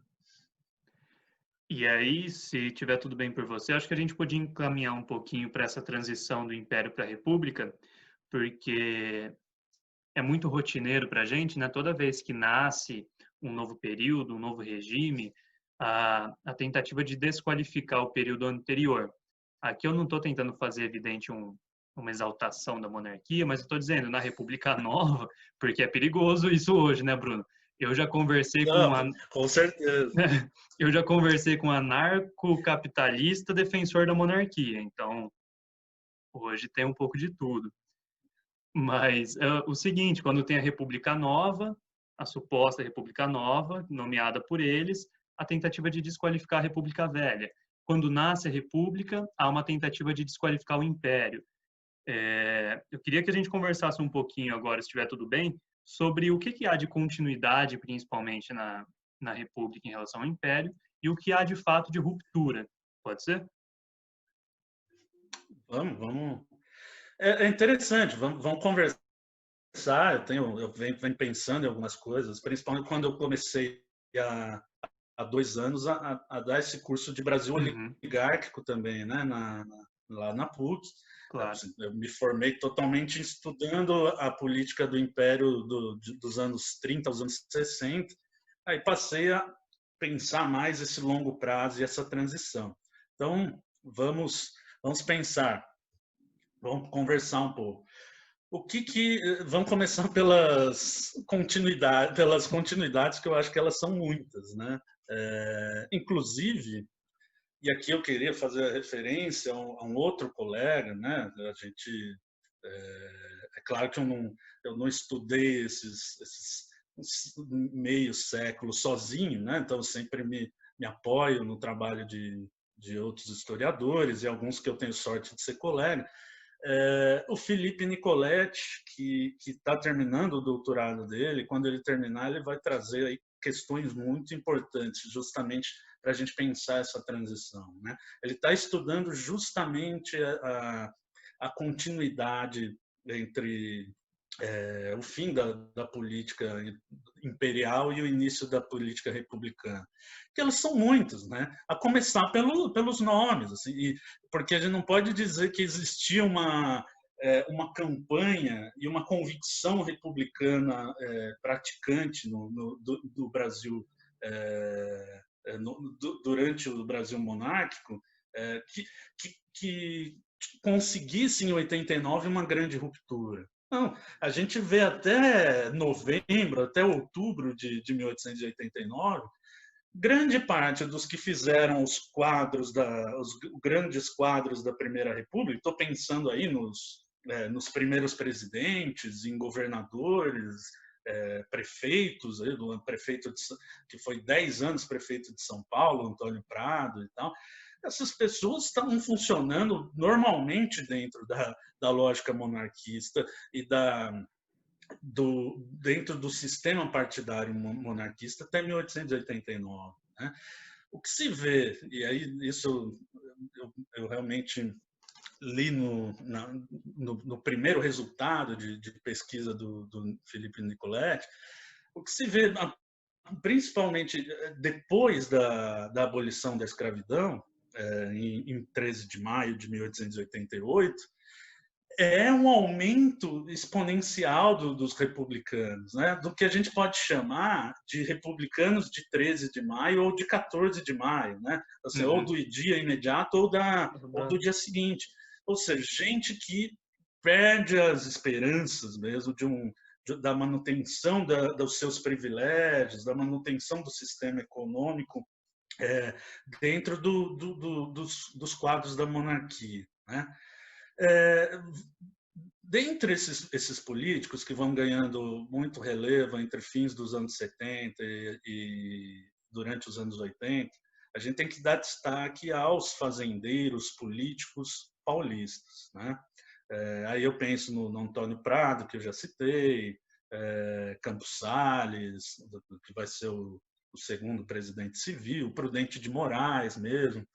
E aí, se tiver tudo bem por você, acho que a gente podia encaminhar um pouquinho para essa transição do Império para a República, porque é muito rotineiro para a gente, né? Toda vez que nasce um novo período, um novo regime, a tentativa de desqualificar o período anterior. Aqui eu não estou tentando fazer evidente uma exaltação da monarquia, mas estou dizendo na República Nova, porque é perigoso isso hoje, né, Bruno? Eu já conversei com certeza. Eu já conversei com um anarcocapitalista defensor da monarquia, então hoje tem um pouco de tudo. Mas o seguinte, quando tem a República Nova, a suposta República Nova, nomeada por eles, a tentativa de desqualificar a República Velha. Quando nasce a República, há uma tentativa de desqualificar o Império. Eu queria que a gente conversasse um pouquinho agora, se estiver tudo bem, sobre o que há de continuidade, principalmente na República em relação ao Império, e o que há de fato de ruptura. Pode ser? Vamos. É interessante, vamos conversar. Eu venho pensando em algumas coisas, principalmente quando eu comecei há 2 anos a dar esse curso de Brasil oligárquico também, né, lá na PUC. Claro. Eu me formei totalmente estudando a política do Império dos anos 30 aos anos 60, aí passei a pensar mais esse longo prazo e essa transição. Então, vamos pensar, vamos conversar um pouco. Vamos começar pelas continuidades, que eu acho que elas são muitas, né? Inclusive, e aqui eu queria fazer a referência a um outro colega, né? A gente, é claro que eu não estudei esses meio século sozinho, né? Então eu sempre me apoio no trabalho de outros historiadores e alguns que eu tenho sorte de ser colega. O Felipe Nicoletti, que está terminando o doutorado dele, quando ele terminar, ele vai trazer aí questões muito importantes, justamente para a gente pensar essa transição, né? Ele está estudando justamente a continuidade entre o fim da política imperial e o início da política republicana, que elas são muitas, né? A começar pelos nomes, assim, porque a gente não pode dizer que existia uma campanha e uma convicção republicana praticante do Brasil durante o Brasil monárquico que conseguisse em 89 uma grande ruptura. Não, a gente vê até novembro, até outubro de 1889, grande parte dos que fizeram os grandes quadros da Primeira República, estou pensando aí nos primeiros presidentes, em governadores, prefeitos, do prefeito que foi 10 anos prefeito de São Paulo, Antônio Prado e tal. Essas pessoas estavam funcionando normalmente dentro da lógica monarquista e dentro do sistema partidário monarquista até 1889. Né? O que se vê, e aí isso eu realmente li no primeiro resultado de pesquisa do Felipe Nicoletti, o que se vê, principalmente depois da abolição da escravidão, em 13 de maio de 1888, é um aumento exponencial dos republicanos, né? Do que a gente pode chamar de republicanos de 13 de maio ou de 14 de maio, né? Assim, ou do dia imediato ou do dia seguinte. Ou seja, gente que perde as esperanças mesmo da manutenção dos seus privilégios, da manutenção do sistema econômico dentro dos quadros da monarquia, né? Dentre esses políticos que vão ganhando muito relevo entre fins dos anos 70 e durante os anos 80, a gente tem que dar destaque aos fazendeiros políticos paulistas, né? Aí eu penso no Antônio Prado, que eu já citei, Campos Salles, que vai ser o segundo presidente civil, Prudente de Moraes mesmo,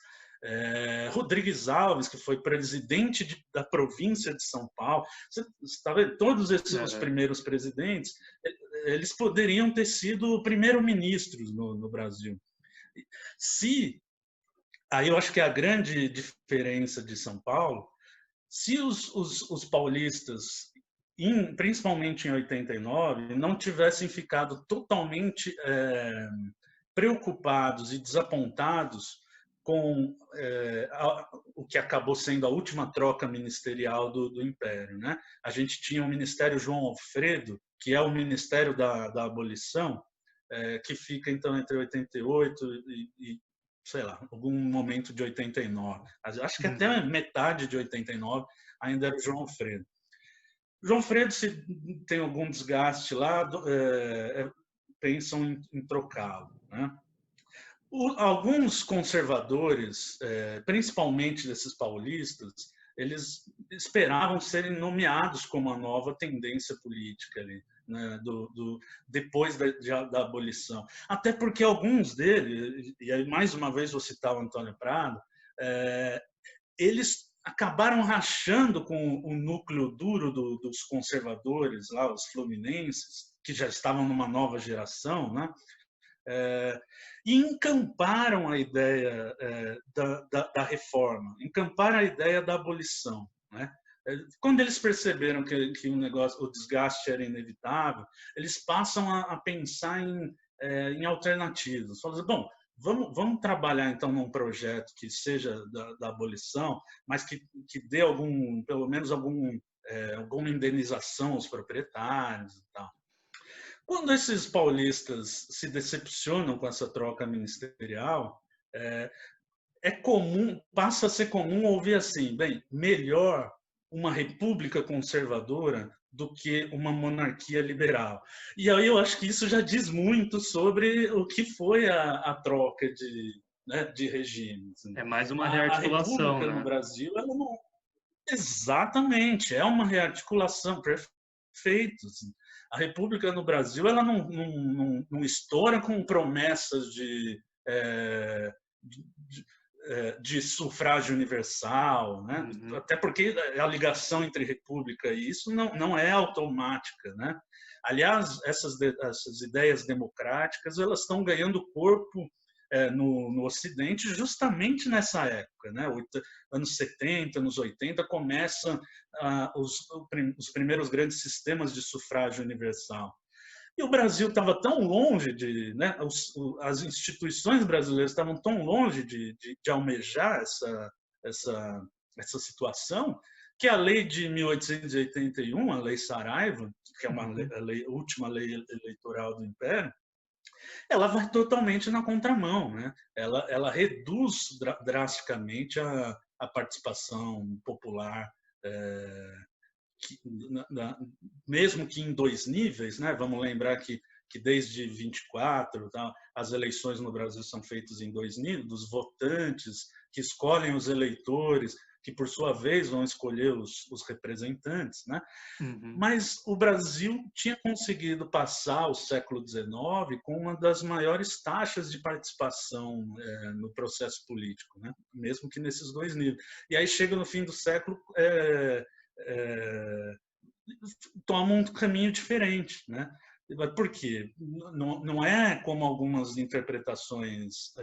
Rodrigues Alves, que foi presidente da província de São Paulo. Você está vendo? Todos os primeiros presidentes, eles poderiam ter sido primeiro-ministros no Brasil. Aí eu acho que a grande diferença de São Paulo, se os paulistas, principalmente em 89, não tivessem ficado totalmente preocupados e desapontados com o que acabou sendo a última troca ministerial do Império, né? A gente tinha o Ministério João Alfredo, que é o Ministério da Abolição, que fica então entre 88 e sei lá, algum momento de 89. Acho que até metade de 89 ainda era o João Alfredo. João Alfredo, se tem algum desgaste lá, pensam em trocá-lo, né? Alguns conservadores, principalmente desses paulistas, eles esperavam serem nomeados como a nova tendência política ali, né, depois da abolição. Até porque alguns deles, e aí mais uma vez vou citar o Antônio Prado, eles acabaram rachando com o núcleo duro dos conservadores, lá, os fluminenses, que já estavam numa nova geração, né? E encamparam a ideia da reforma, encamparam a ideia da abolição, né? Quando eles perceberam que o desgaste era inevitável, eles passam a pensar em alternativas. Falam assim, bom, vamos trabalhar então num projeto que seja da abolição, mas que dê pelo menos alguma indenização aos proprietários e tal. Quando esses paulistas se decepcionam com essa troca ministerial, passa a ser comum ouvir assim, bem, melhor uma república conservadora do que uma monarquia liberal. E aí eu acho que isso já diz muito sobre o que foi a troca de regimes. É mais uma A rearticulação, república no né? Brasil, ela não... Exatamente, é uma rearticulação, perfeito. Assim. A república no Brasil, ela não estoura com promessas de sufrágio universal, né? Uhum. Até porque a ligação entre república e isso não é automática, né? Aliás, essas ideias democráticas, elas estão ganhando corpo no Ocidente justamente nessa época, né? Anos 70, anos 80, começam os primeiros grandes sistemas de sufrágio universal. E o Brasil estava tão longe né, as instituições brasileiras estavam tão longe de almejar essa situação, que a lei de 1881, a Lei Saraiva, que é a última lei eleitoral do Império, ela vai totalmente na contramão, né? Ela reduz drasticamente a participação popular, mesmo que em dois níveis, né? Vamos lembrar que desde 24, tá, as eleições no Brasil são feitas em dois níveis, dos votantes que escolhem os eleitores, que por sua vez vão escolher os representantes, né? Uhum. Mas o Brasil tinha conseguido passar o século XIX com uma das maiores taxas de participação no processo político, né? Mesmo que nesses dois níveis. E aí chega no fim do século, toma um caminho diferente, né? Por quê? Não é como algumas interpretações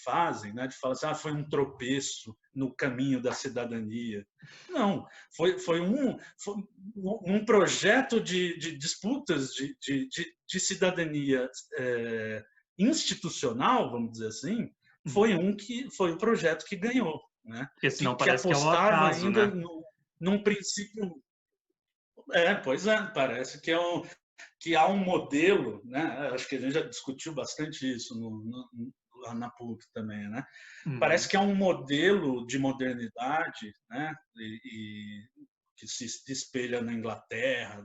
fazem, né? De falar assim, foi um tropeço no caminho da cidadania. Não, foi um projeto de disputas de cidadania institucional, vamos dizer assim, foi o projeto que ganhou, né? Porque senão Que parece que é o apostava acaso, ainda né? num princípio. Pois é, parece que há um modelo, né? Acho que a gente já discutiu bastante isso lá na PUC também, né? Parece Uhum. que há um modelo de modernidade, né? Que se espelha na Inglaterra,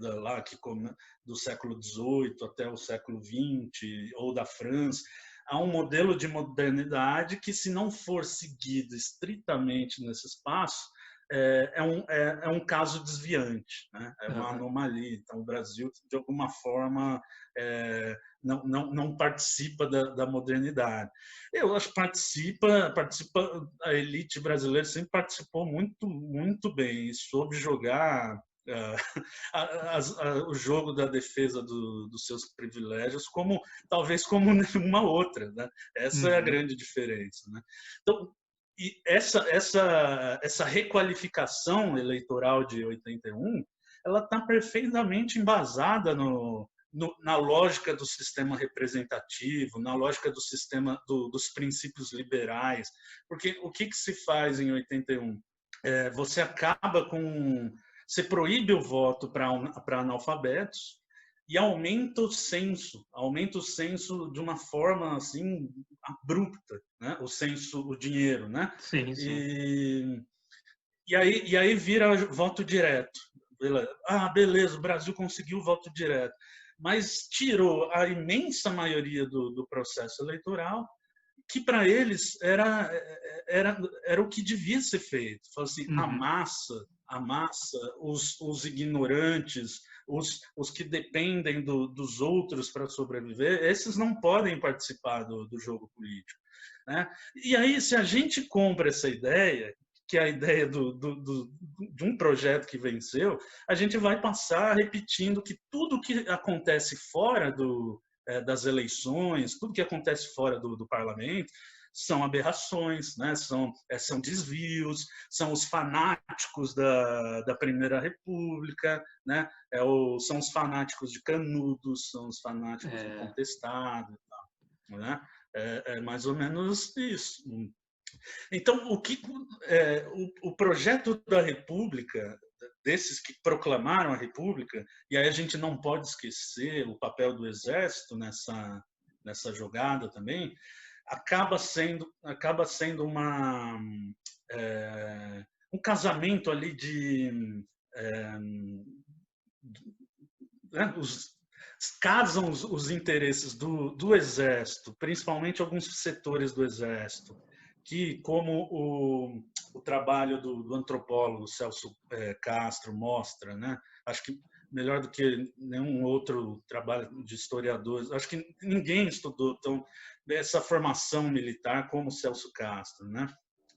do século XVIII até o século XX, ou da França. Há um modelo de modernidade que, se não for seguido estritamente nesse espaço, é um caso desviante, né? É uma anomalia. Então, o Brasil, de alguma forma, não participa da modernidade. Eu acho que participa, a elite brasileira sempre participou muito, muito bem e soube jogar o jogo da defesa dos seus privilégios talvez como nenhuma outra, né? Essa é a Uhum. grande diferença, né? Então, e essa requalificação eleitoral de 81, ela está perfeitamente embasada na lógica do sistema representativo, na lógica do sistema dos princípios liberais. Porque o que se faz em 81? Você acaba você proíbe o voto para analfabetos e aumenta o censo de uma forma assim abrupta, né? O dinheiro, né? Sim, sim. E aí vira voto direto. Beleza, o Brasil conseguiu voto direto. mas tirou a imensa maioria do processo eleitoral, que para eles era o que devia ser feito. Falou assim, Uhum. a massa, os ignorantes, os que dependem dos outros para sobreviver, esses não podem participar do jogo político, né? E aí, se a gente compra essa ideia, que é a ideia de um projeto que venceu, a gente vai passar repetindo que tudo que acontece fora das eleições, tudo que acontece fora do parlamento, são aberrações, né? São desvios, são os fanáticos da Primeira República, né? São os fanáticos de Canudos, são os fanáticos do É, Contestado, né? É mais ou menos isso. Então, o projeto da República, desses que proclamaram a República, e aí a gente não pode esquecer o papel do Exército nessa jogada também, acaba sendo um casamento ali é, né, casam os interesses do Exército, principalmente alguns setores do Exército, que, como o trabalho do antropólogo Celso Castro mostra, né? Acho que melhor do que nenhum outro trabalho de historiadores, acho que ninguém estudou essa formação militar como Celso Castro, né?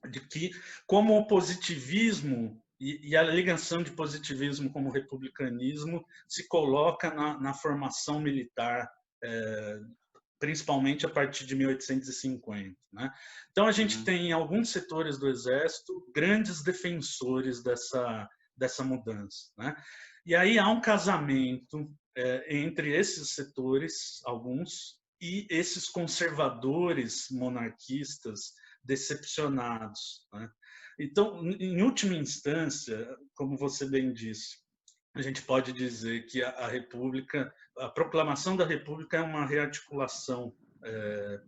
De que como o positivismo e a ligação de positivismo como republicanismo se coloca na formação militar, principalmente a partir de 1850. Né? Então, a gente uhum. tem em alguns setores do Exército grandes defensores dessa mudança. Né? E aí há um casamento entre esses setores, alguns, e esses conservadores monarquistas decepcionados. Né? Então, em última instância, como você bem disse, a gente pode dizer que a República, a proclamação da República é uma rearticulação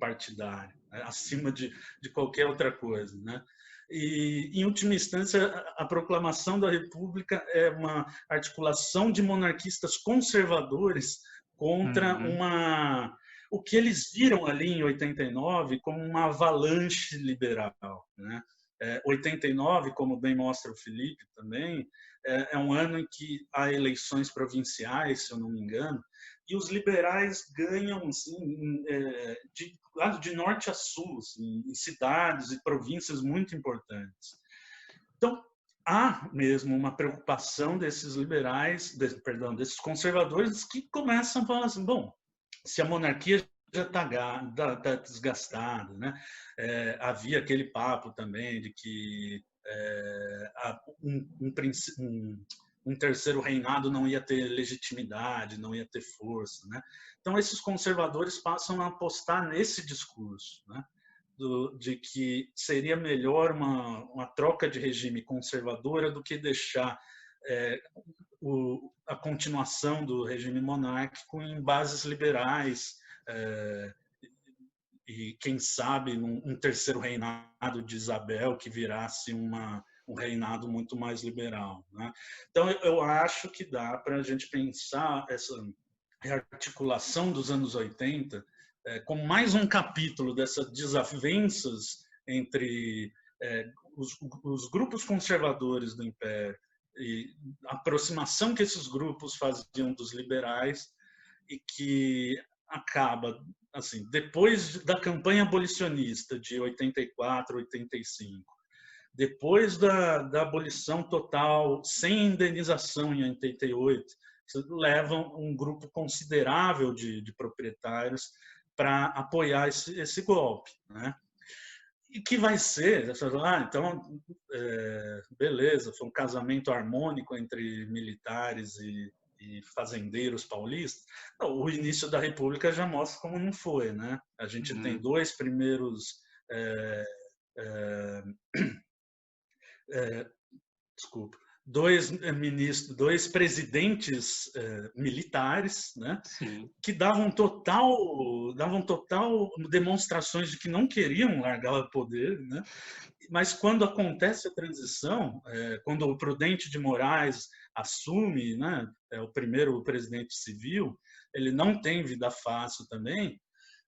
partidária, né? Acima de qualquer outra coisa, né? E, em última instância, a proclamação da República é uma articulação de monarquistas conservadores contra Uhum. o que eles viram ali em 89 como uma avalanche liberal, né? 89, como bem mostra o Felipe também, é um ano em que há eleições provinciais, se eu não me engano, e os liberais ganham assim, de norte a sul, assim, em cidades e províncias muito importantes. Então, há mesmo uma preocupação desses liberais, desses conservadores, que começam a falar assim, bom, se a monarquia já está desgastada, né? Havia aquele papo também de que um terceiro reinado não ia ter legitimidade, não ia ter força, né? Então esses conservadores passam a apostar nesse discurso, né? De que seria melhor uma troca de regime conservadora do que deixar a continuação do regime monárquico em bases liberais, e quem sabe um terceiro reinado de Isabel que virasse um reinado muito mais liberal, né? Então eu acho que dá para a gente pensar essa rearticulação dos anos 80 como mais um capítulo dessas desavenças entre os grupos conservadores do Império e a aproximação que esses grupos faziam dos liberais, e que acaba assim, depois da campanha abolicionista de 84, 85, depois da abolição total, sem indenização em 88, levam um grupo considerável de proprietários para apoiar esse golpe, né? E que vai ser, então, beleza, foi um casamento harmônico entre militares e fazendeiros paulistas. Não, o início da República já mostra como não foi, né? A gente tem Uhum. dois primeiros é, é, desculpa, ministros, dois presidentes militares, né, Sim. que davam total demonstrações de que não queriam largar o poder, né? Mas quando acontece a transição, quando o Prudente de Moraes assume, né, é o primeiro presidente civil, ele não tem vida fácil também,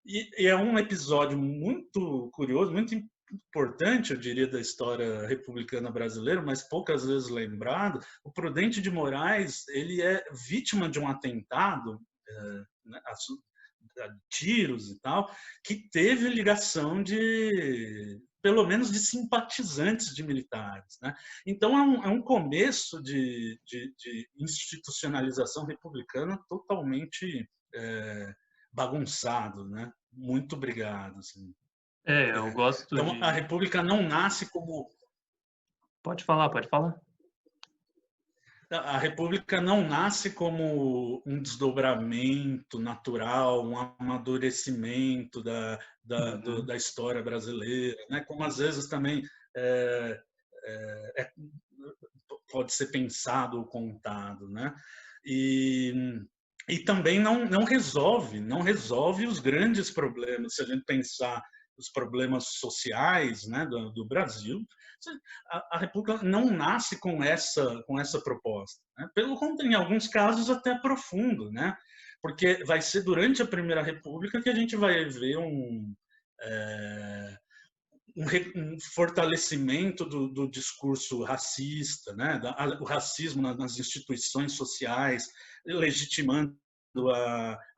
e é um episódio muito curioso, muito importante, eu diria, da história republicana brasileira, mas poucas vezes lembrado. O Prudente de Moraes, ele é vítima de um atentado, né, tiros e tal, que teve ligação de, pelo menos, de simpatizantes de militares, né? Então é um começo de institucionalização republicana totalmente bagunçado, né? Muito obrigado. Assim. Eu gosto Então a de... República não nasce como Pode falar, pode falar. a República não nasce como um desdobramento natural, um amadurecimento Uhum. da história brasileira, né? Como às vezes também é, é, pode ser pensado ou contado, né? E, e também não resolve os grandes problemas. Se a gente pensar os problemas sociais, né, do Brasil, a República não nasce com essa proposta. Né? Pelo contrário, em alguns casos até profundo, né? Porque vai ser durante a Primeira República que a gente vai ver um fortalecimento do discurso racista, né? O racismo nas instituições sociais, legitimando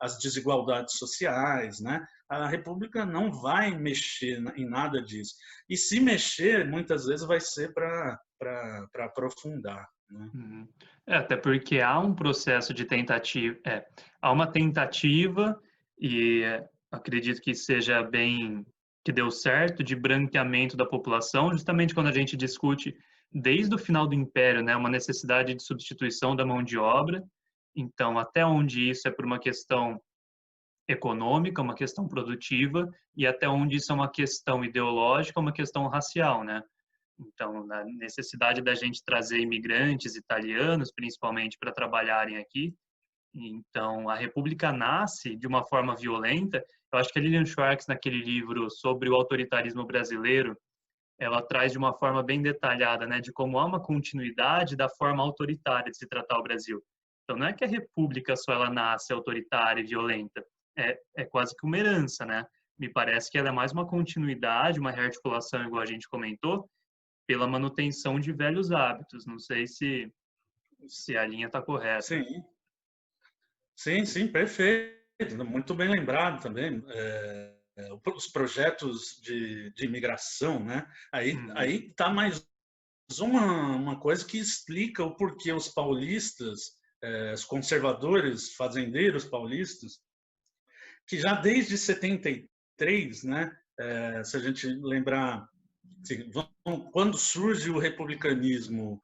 as desigualdades sociais, né? A República não vai mexer em nada disso. E se mexer, muitas vezes vai ser para aprofundar. Né? Uhum. Até porque há um processo de tentativa, há uma tentativa e acredito que seja bem, que deu certo, de branqueamento da população, justamente quando a gente discute desde o final do Império, né, uma necessidade de substituição da mão de obra. Então, até onde isso é por uma questão econômica, uma questão produtiva, e até onde isso é uma questão ideológica, uma questão racial, né? Então, na necessidade da gente trazer imigrantes italianos, principalmente, para trabalharem aqui. Então, a República nasce de uma forma violenta. Eu acho que a Lilian Schwartz, naquele livro sobre o autoritarismo brasileiro, ela traz de uma forma bem detalhada, né, de como há uma continuidade da forma autoritária de se tratar o Brasil. Então, não é que a República só ela nasce autoritária e violenta, é quase que uma herança, né? Me parece que ela é mais uma continuidade, uma rearticulação, igual a gente comentou, pela manutenção de velhos hábitos. Não sei se a linha está correta. Sim, sim, perfeito. Muito bem lembrado também. Os projetos de imigração, né? Uhum. Aí tá mais uma coisa que explica o porquê os paulistas, os conservadores, fazendeiros paulistas, que já desde 73, né, se a gente lembrar, assim, quando surge o republicanismo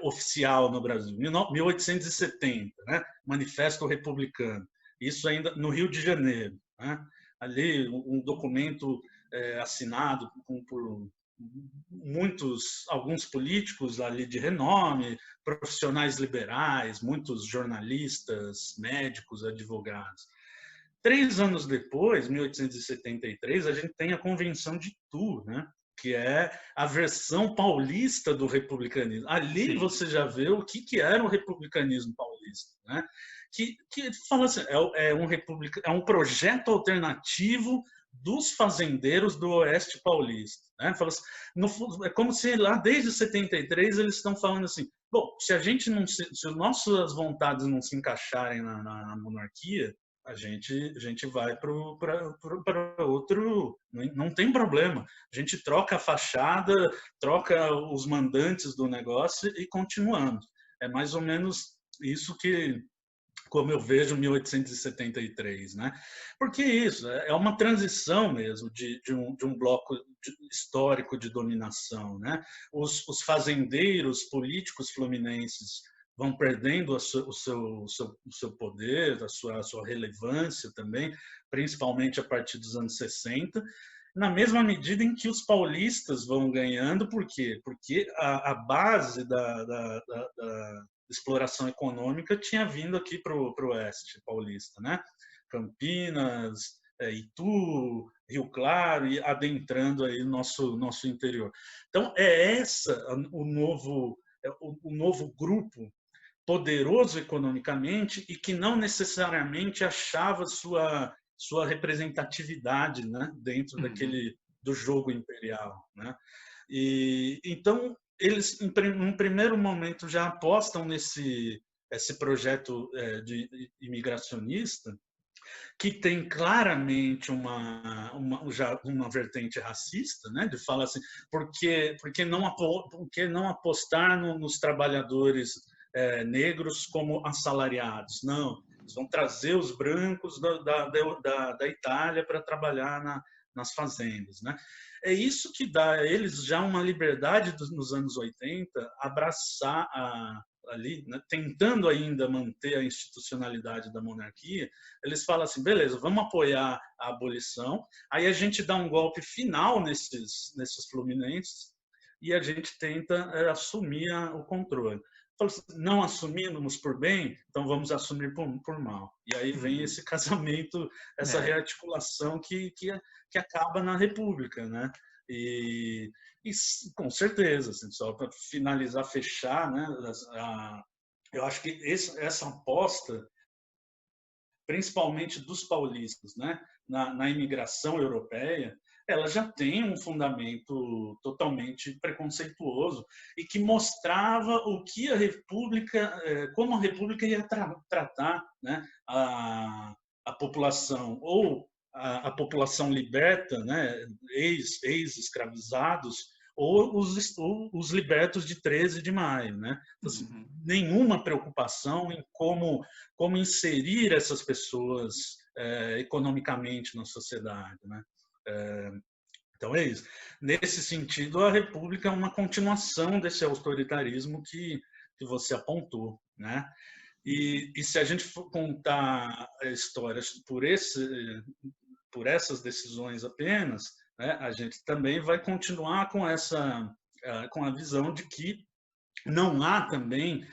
oficial no Brasil, 1870, né, Manifesto Republicano, isso ainda no Rio de Janeiro, né, ali um documento assinado por alguns políticos ali de renome, profissionais liberais, muitos jornalistas, médicos, advogados. 3 anos depois, 1873, a gente tem a Convenção de Tours, né? Que é a versão paulista do republicanismo. Ali Sim. você já vê o que era o republicanismo paulista, né? Que fala assim, é um projeto alternativo dos fazendeiros do Oeste Paulista, né? Fala assim, é como se lá desde 73 eles estão falando assim, bom, se a gente não se as nossas vontades não se encaixarem na monarquia, a gente vai para outro, não tem problema. A gente troca a fachada, troca os mandantes do negócio e continuamos. É mais ou menos isso que, como eu vejo 1873, né? Porque isso é uma transição mesmo de um bloco histórico de dominação, né? Os fazendeiros políticos fluminenses vão perdendo o seu poder, a sua relevância também, principalmente a partir dos anos 60, na mesma medida em que os paulistas vão ganhando. Por quê? Porque a base da exploração econômica tinha vindo aqui para o oeste paulista, né? Campinas, Itu, Rio Claro, e adentrando aí nosso interior. Então, o novo grupo poderoso economicamente e que não necessariamente achava sua representatividade, né, dentro do jogo imperial, né? E então eles, num primeiro momento, já apostam esse projeto de imigracionista, que tem claramente uma vertente racista, né? De falar assim, por que não apostar nos trabalhadores negros como assalariados? Não, eles vão trazer os brancos da Itália para trabalhar nas fazendas, né? É isso que dá a eles já uma liberdade nos anos 80 abraçar ali, né, tentando ainda manter a institucionalidade da monarquia. Eles falam assim, beleza, vamos apoiar a abolição, aí a gente dá um golpe final nesses fluminenses e a gente tenta assumir o controle. Assim, não assumimos por bem, então vamos assumir por mal. E aí vem esse casamento, essa rearticulação que acaba na República, né? E com certeza, assim, só para finalizar, fechar, né? Eu acho que essa aposta, principalmente dos paulistas, né, na imigração europeia, ela já tem um fundamento totalmente preconceituoso e que mostrava o que a República, como a República ia tratar, né, a população, ou a população liberta, né, ex-escravizados, ou os libertos de 13 de maio, né? Então, assim, nenhuma preocupação em como inserir essas pessoas economicamente na sociedade, né? Então é isso. Nesse sentido, a República é uma continuação desse autoritarismo que você apontou, né? E se a gente for contar histórias por essas decisões apenas, né, a gente também vai continuar com a visão de que não há também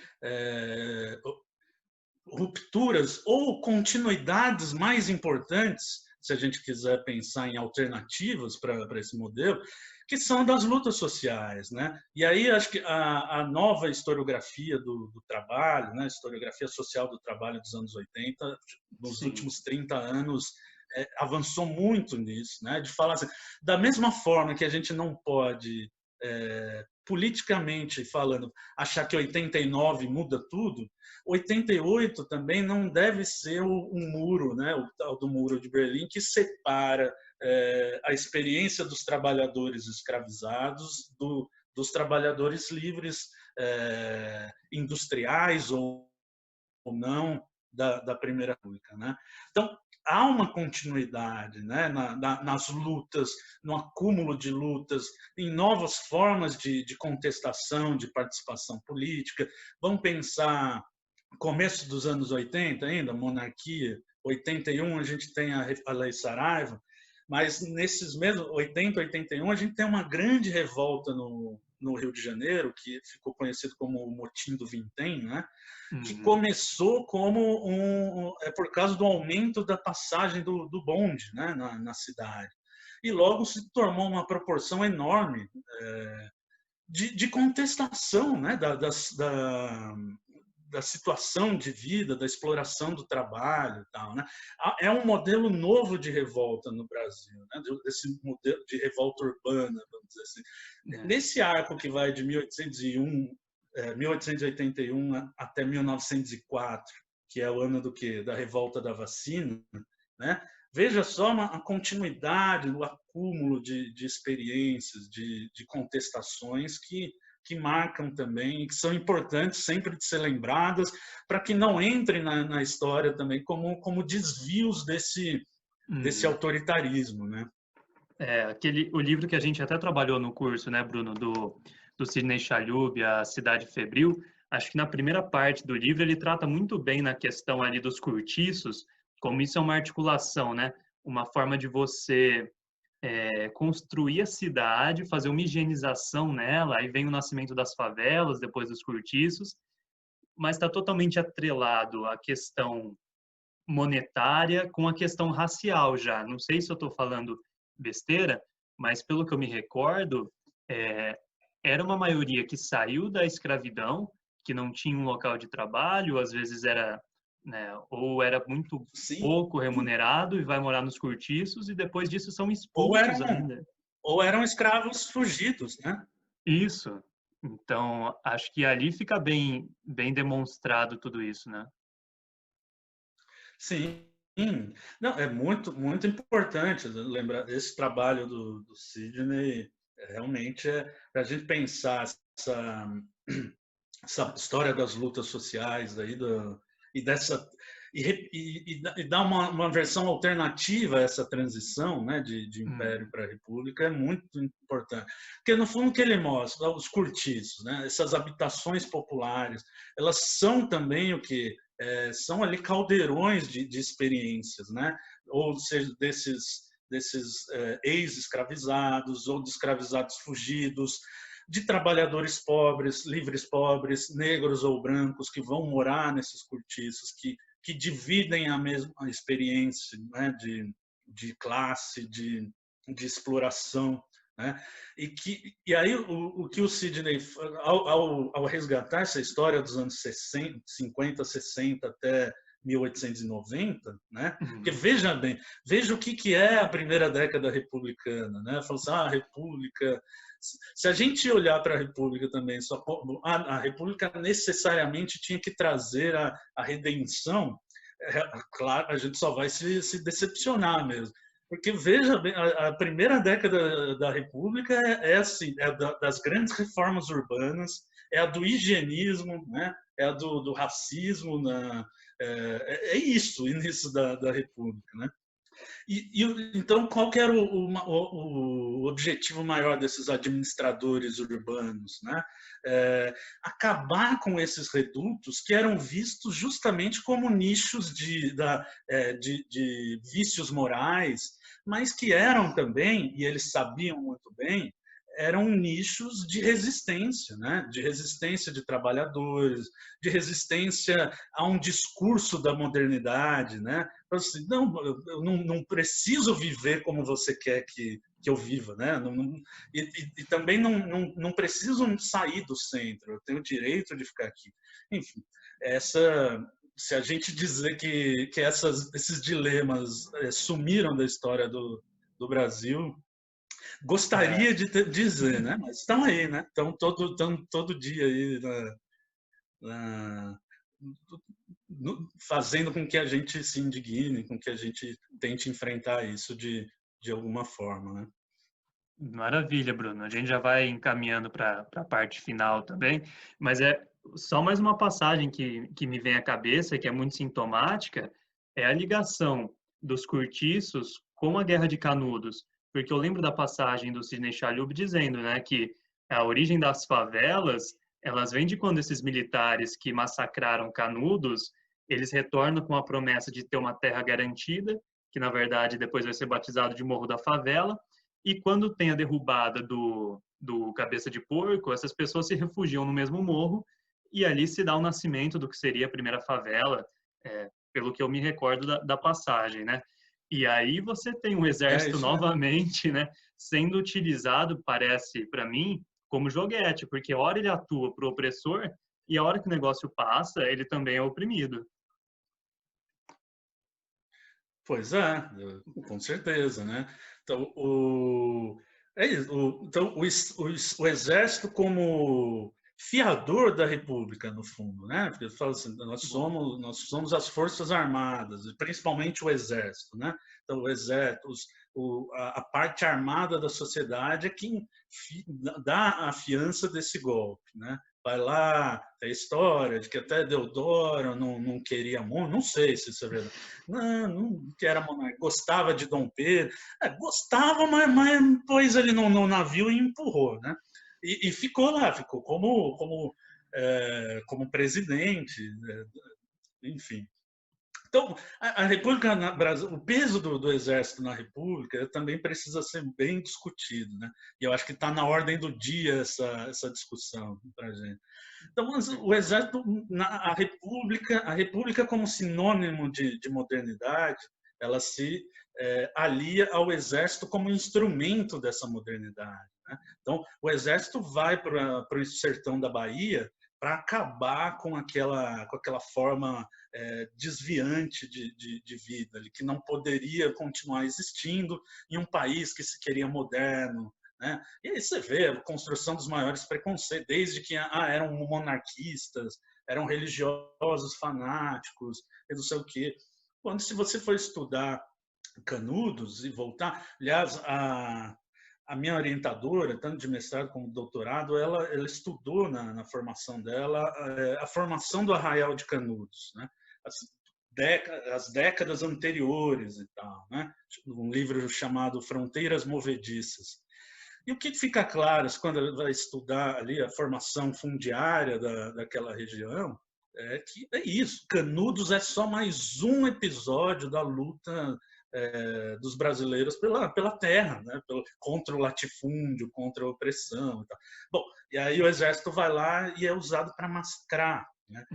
rupturas ou continuidades mais importantes, se a gente quiser pensar em alternativas para esse modelo, que são das lutas sociais, né? E aí acho que a nova historiografia do trabalho, né, historiografia social do trabalho dos anos 80, nos últimos 30 anos, avançou muito nisso, né? De falar assim, da mesma forma que a gente não pode, politicamente falando, achar que 89 muda tudo, 88 também não deve ser um muro, né? O tal do Muro de Berlim, que separa a experiência dos trabalhadores escravizados dos trabalhadores livres, industriais ou não, da Primeira República, né? Então, há uma continuidade, né, nas lutas, no acúmulo de lutas, em novas formas de contestação, de participação política. Vamos pensar começo dos anos 80 ainda, monarquia, 81 a gente tem a Lei Saraiva, mas nesses mesmos 80, 81 a gente tem uma grande revolta no Rio de Janeiro, que ficou conhecido como o Motim do Vintém, né? Que começou como por causa do aumento da passagem do bonde, né, na cidade. E logo se tornou uma proporção enorme de contestação, né, da situação de vida, da exploração do trabalho, tal, né? É um modelo novo de revolta no Brasil, né? Desse modelo de revolta urbana, vamos dizer assim. Nesse arco que vai de 1881 até 1904, que é o ano do quê? Da revolta da vacina, né? Veja só a continuidade, o acúmulo de experiências, de contestações que marcam também e que são importantes sempre de ser lembradas, para que não entrem na história também como desvios desse autoritarismo, né? O livro que a gente até trabalhou no curso, né, Bruno, do Sidney Chalhoub, A Cidade Febril, acho que na primeira parte do livro ele trata muito bem na questão ali dos cortiços, como isso é uma articulação, né? Uma forma de você construir a cidade, fazer uma higienização nela, aí vem o nascimento das favelas, depois dos cortiços, mas está totalmente atrelado à questão monetária com a questão racial já. Não sei se eu estou falando besteira, mas pelo que eu me recordo, é, era uma maioria que saiu da escravidão, que não tinha um local de trabalho, às vezes era, né, ou era muito Sim. pouco remunerado e vai morar nos cortiços, e depois disso são Ou expulsos eram, ainda. ou eram escravos fugidos, né? Isso. Então, acho que ali fica bem demonstrado tudo isso, né? Sim. Não, é muito importante lembrar esse trabalho do Sidney. Realmente é para a gente pensar essa história das lutas sociais aí e dessa e dar uma versão alternativa a essa transição, né, de império Uhum. para república é muito importante, porque no fundo o que ele mostra, os cortiços, né, essas habitações populares, elas são também o que são ali caldeirões de experiências, né, ou seja, desses ex-escravizados ou de escravizados fugidos, de trabalhadores pobres, livres pobres, negros ou brancos, que vão morar nesses cortiços, que dividem a mesma experiência, né, de classe, de exploração. Né? E aí o que o Sidney, ao resgatar essa história dos anos 60, 50, 60 até 1890, né? Porque Uhum. veja bem, veja o que é a primeira década republicana, né? Fala assim, a República. Se a gente olhar para a República também, a República necessariamente tinha que trazer a redenção. Claro, a gente só vai se decepcionar mesmo. Porque veja bem, a primeira década da República assim, das grandes reformas urbanas, é a do higienismo, né? É a do racismo, é isso, o início da República, né? Então, qual que era o objetivo maior desses administradores urbanos? Né? Acabar com esses redutos que eram vistos justamente como nichos de vícios morais, mas que eram também, e eles sabiam muito bem, eram nichos de resistência, né? De resistência de trabalhadores, de resistência a um discurso da modernidade, né? Assim, não, eu não preciso viver como você quer que eu viva, né? E também não preciso sair do centro, eu tenho o direito de ficar aqui. Enfim, se a gente dizer que esses dilemas sumiram da história do Brasil, É, gostaria de dizer, né? Mas estão aí, né? Estão todo dia aí na, fazendo com que a gente se indigne, com que a gente tente enfrentar isso de alguma forma, né? maravilha, Bruno. A gente já vai encaminhando para a parte final também, mas é só mais uma passagem que me vem à cabeça, que é muito sintomática, é a ligação dos cortiços com a Guerra de Canudos, porque eu lembro da passagem do Sidney Chalhoub dizendo, né, que a origem das favelas, elas vêm de quando esses militares que massacraram Canudos, eles retornam com a promessa de ter uma terra garantida, que na verdade depois vai ser batizado de Morro da Favela, e quando tem a derrubada do Cabeça de Porco, essas pessoas se refugiam no mesmo morro e ali se dá o nascimento do que seria a primeira favela, pelo que eu me recordo da passagem, né? E aí você tem um É exército isso mesmo. novamente, né, sendo utilizado, parece para mim, como joguete, porque a hora ele atua para o opressor e a hora que o negócio passa, ele também é oprimido. Pois é, com certeza, né? Então, é isso, então, o exército como fiador da República, no fundo, né? Porque fala assim, Boa. nós somos as Forças Armadas, e principalmente o exército, né? Então, o exército, a parte armada da sociedade é quem dá a fiança desse golpe, né? Vai lá, tem história de que até Deodoro não queria muito, não sei se isso é verdade. Não que era monarca, gostava de Dom Pedro. Gostava, mas pôs ele no navio e empurrou, né? E ficou lá, ficou como presidente, enfim. Então, a República na Brasil, o peso do Exército na República também precisa ser bem discutido, né? E eu acho que está na ordem do dia essa discussão para a gente. Então, mas o Exército, a República como sinônimo de modernidade, ela se alia ao Exército como instrumento dessa modernidade, né? Então, o Exército vai para o sertão da Bahia para acabar com aquela forma desviante de vida, que não poderia continuar existindo em um país que se queria moderno, né? E aí você vê a construção dos maiores preconceitos, desde que eram monarquistas, eram religiosos fanáticos, e não sei o quê. Quando, se você for estudar Canudos e voltar, aliás, a minha orientadora, tanto de mestrado como de doutorado, ela estudou na formação dela a formação do Arraial de Canudos, né? As décadas anteriores e tal, né? Um livro chamado Fronteiras Movediças. E o que fica claro quando ela vai estudar ali a formação fundiária daquela região é que é isso. Canudos é só mais um episódio da luta dos brasileiros pela terra, né? Contra o latifúndio, contra a opressão. E tal. Bom, e aí o exército vai lá e é usado para massacrar. Né?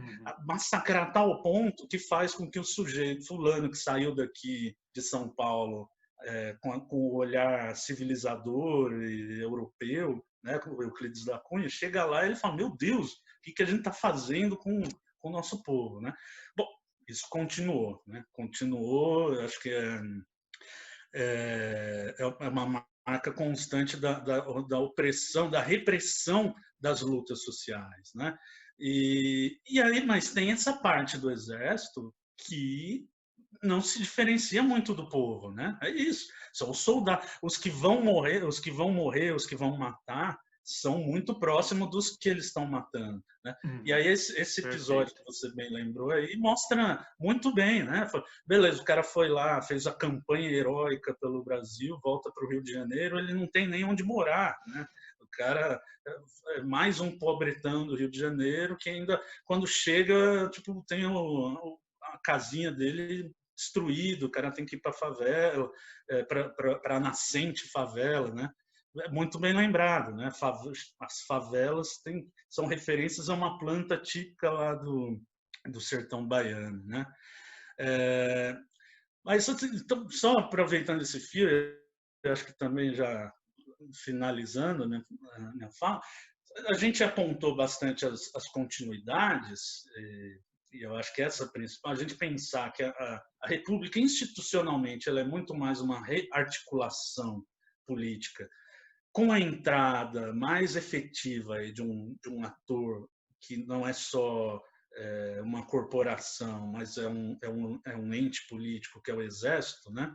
Massacrar a tal ponto que faz com que o sujeito, fulano que saiu daqui de São Paulo com o olhar civilizador e europeu, né, com o Euclides da Cunha, chega lá e ele fala, meu Deus, o que a gente está fazendo com o nosso povo? Né? Bom, isso continuou, né? Continuou, acho que é uma marca constante da opressão, da repressão das lutas sociais, né? E aí, mas tem essa parte do exército que não se diferencia muito do povo, né? É isso. São os soldados, os que vão morrer, os que vão matar, são muito próximos dos que eles estão matando, né? E aí esse episódio que você bem lembrou aí mostra muito bem, né? Beleza, o cara foi lá, fez a campanha heróica pelo Brasil, volta para o Rio de Janeiro, ele não tem nem onde morar, né? O cara é mais um pobretão do Rio de Janeiro que ainda, quando chega, tipo, tem a casinha dele destruído, o cara tem que ir para a favela, para a nascente favela, né? Muito bem lembrado, né? As favelas são referências a uma planta típica lá do sertão baiano, né? Mas então, só aproveitando esse fio, eu acho que também já finalizando a minha fala, a gente apontou bastante as continuidades, e eu acho que essa principal, a gente pensar que a República institucionalmente ela é muito mais uma rearticulação política, com a entrada mais efetiva de um ator que não é só uma corporação, mas é um ente político que é o Exército, né?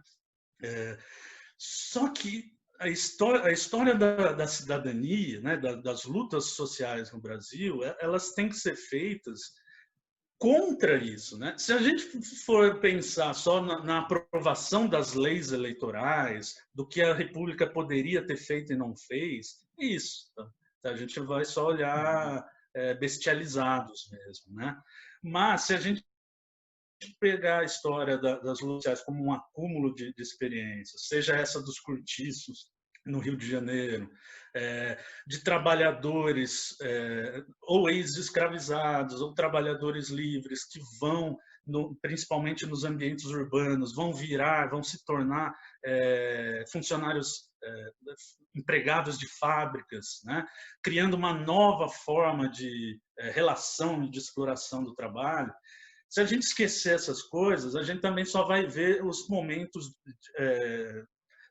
Só que a história da cidadania, né, das lutas sociais no Brasil, elas têm que ser feitas contra isso, né? Se a gente for pensar só na aprovação das leis eleitorais, do que a República poderia ter feito e não fez, é isso. Tá? A gente vai só olhar bestializados mesmo, né? Mas se a gente pegar a história das lutas sociais como um acúmulo de experiências, seja essa dos cortiços no Rio de Janeiro, de trabalhadores ou ex-escravizados ou trabalhadores livres que vão, principalmente nos ambientes urbanos, vão se tornar funcionários empregados de fábricas, né? Criando uma nova forma de relação e de exploração do trabalho. Se a gente esquecer essas coisas, a gente também só vai ver os momentos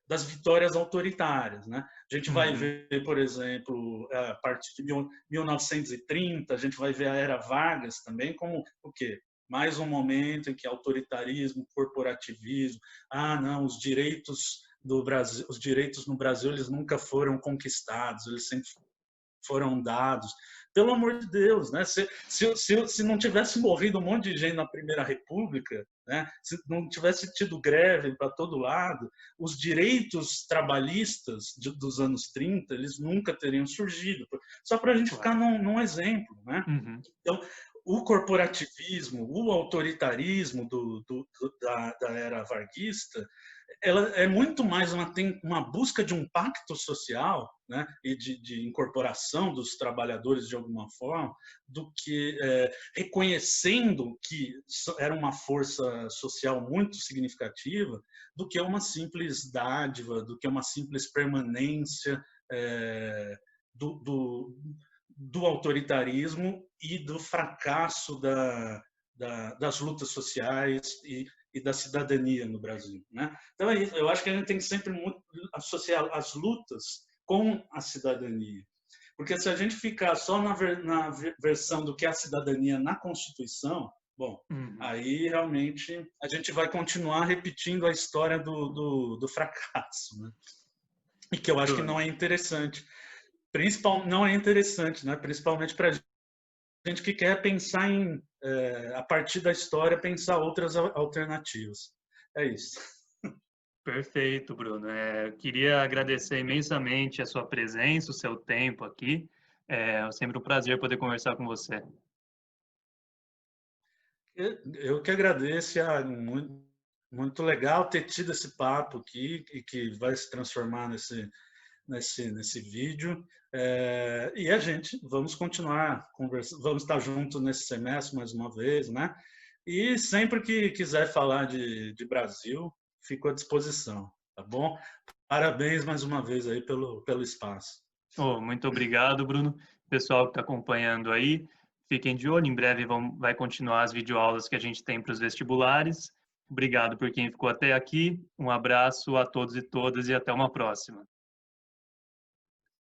das vitórias autoritárias, né? A gente vai ver, por exemplo, a partir de 1930, a gente vai ver a Era Vargas também como o quê? Mais um momento em que autoritarismo, corporativismo, não, os direitos do Brasil, os direitos no Brasil eles nunca foram conquistados, eles sempre foram dados. Pelo amor de Deus, né? Se não tivesse morrido um monte de gente na Primeira República, né? Se não tivesse tido greve para todo lado, os direitos trabalhistas dos anos 30, eles nunca teriam surgido. Só para a gente ficar num exemplo, né? Então, o corporativismo, o autoritarismo da era varguista, ela é muito mais uma busca de um pacto social, né, e de incorporação dos trabalhadores de alguma forma, do que reconhecendo que era uma força social muito significativa, do que uma simples dádiva, do que uma simples permanência do, do, do autoritarismo e do fracasso das lutas sociais e da cidadania no Brasil, né? Então, eu acho que a gente tem que sempre muito associar as lutas com a cidadania. Porque se a gente ficar só na versão do que é a cidadania na Constituição, bom, aí realmente a gente vai continuar repetindo a história do fracasso, né? E que eu acho que não é interessante. Não é interessante, né? Principalmente para gente que quer pensar a partir da história, pensar outras alternativas. É isso. Perfeito, Bruno. Queria agradecer imensamente a sua presença, o seu tempo aqui. É sempre um prazer poder conversar com você. Eu que agradeço. Muito, muito legal ter tido esse papo aqui e que vai se transformar nesse vídeo. E a gente vamos continuar conversando, vamos estar juntos nesse semestre mais uma vez, né? E sempre que quiser falar de Brasil, fico à disposição, tá bom? Parabéns mais uma vez aí pelo espaço. Muito obrigado, Bruno. Pessoal que está acompanhando aí, fiquem de olho. Em breve vai continuar as videoaulas que a gente tem para os vestibulares. Obrigado por quem ficou até aqui. Um abraço a todos e todas e até uma próxima.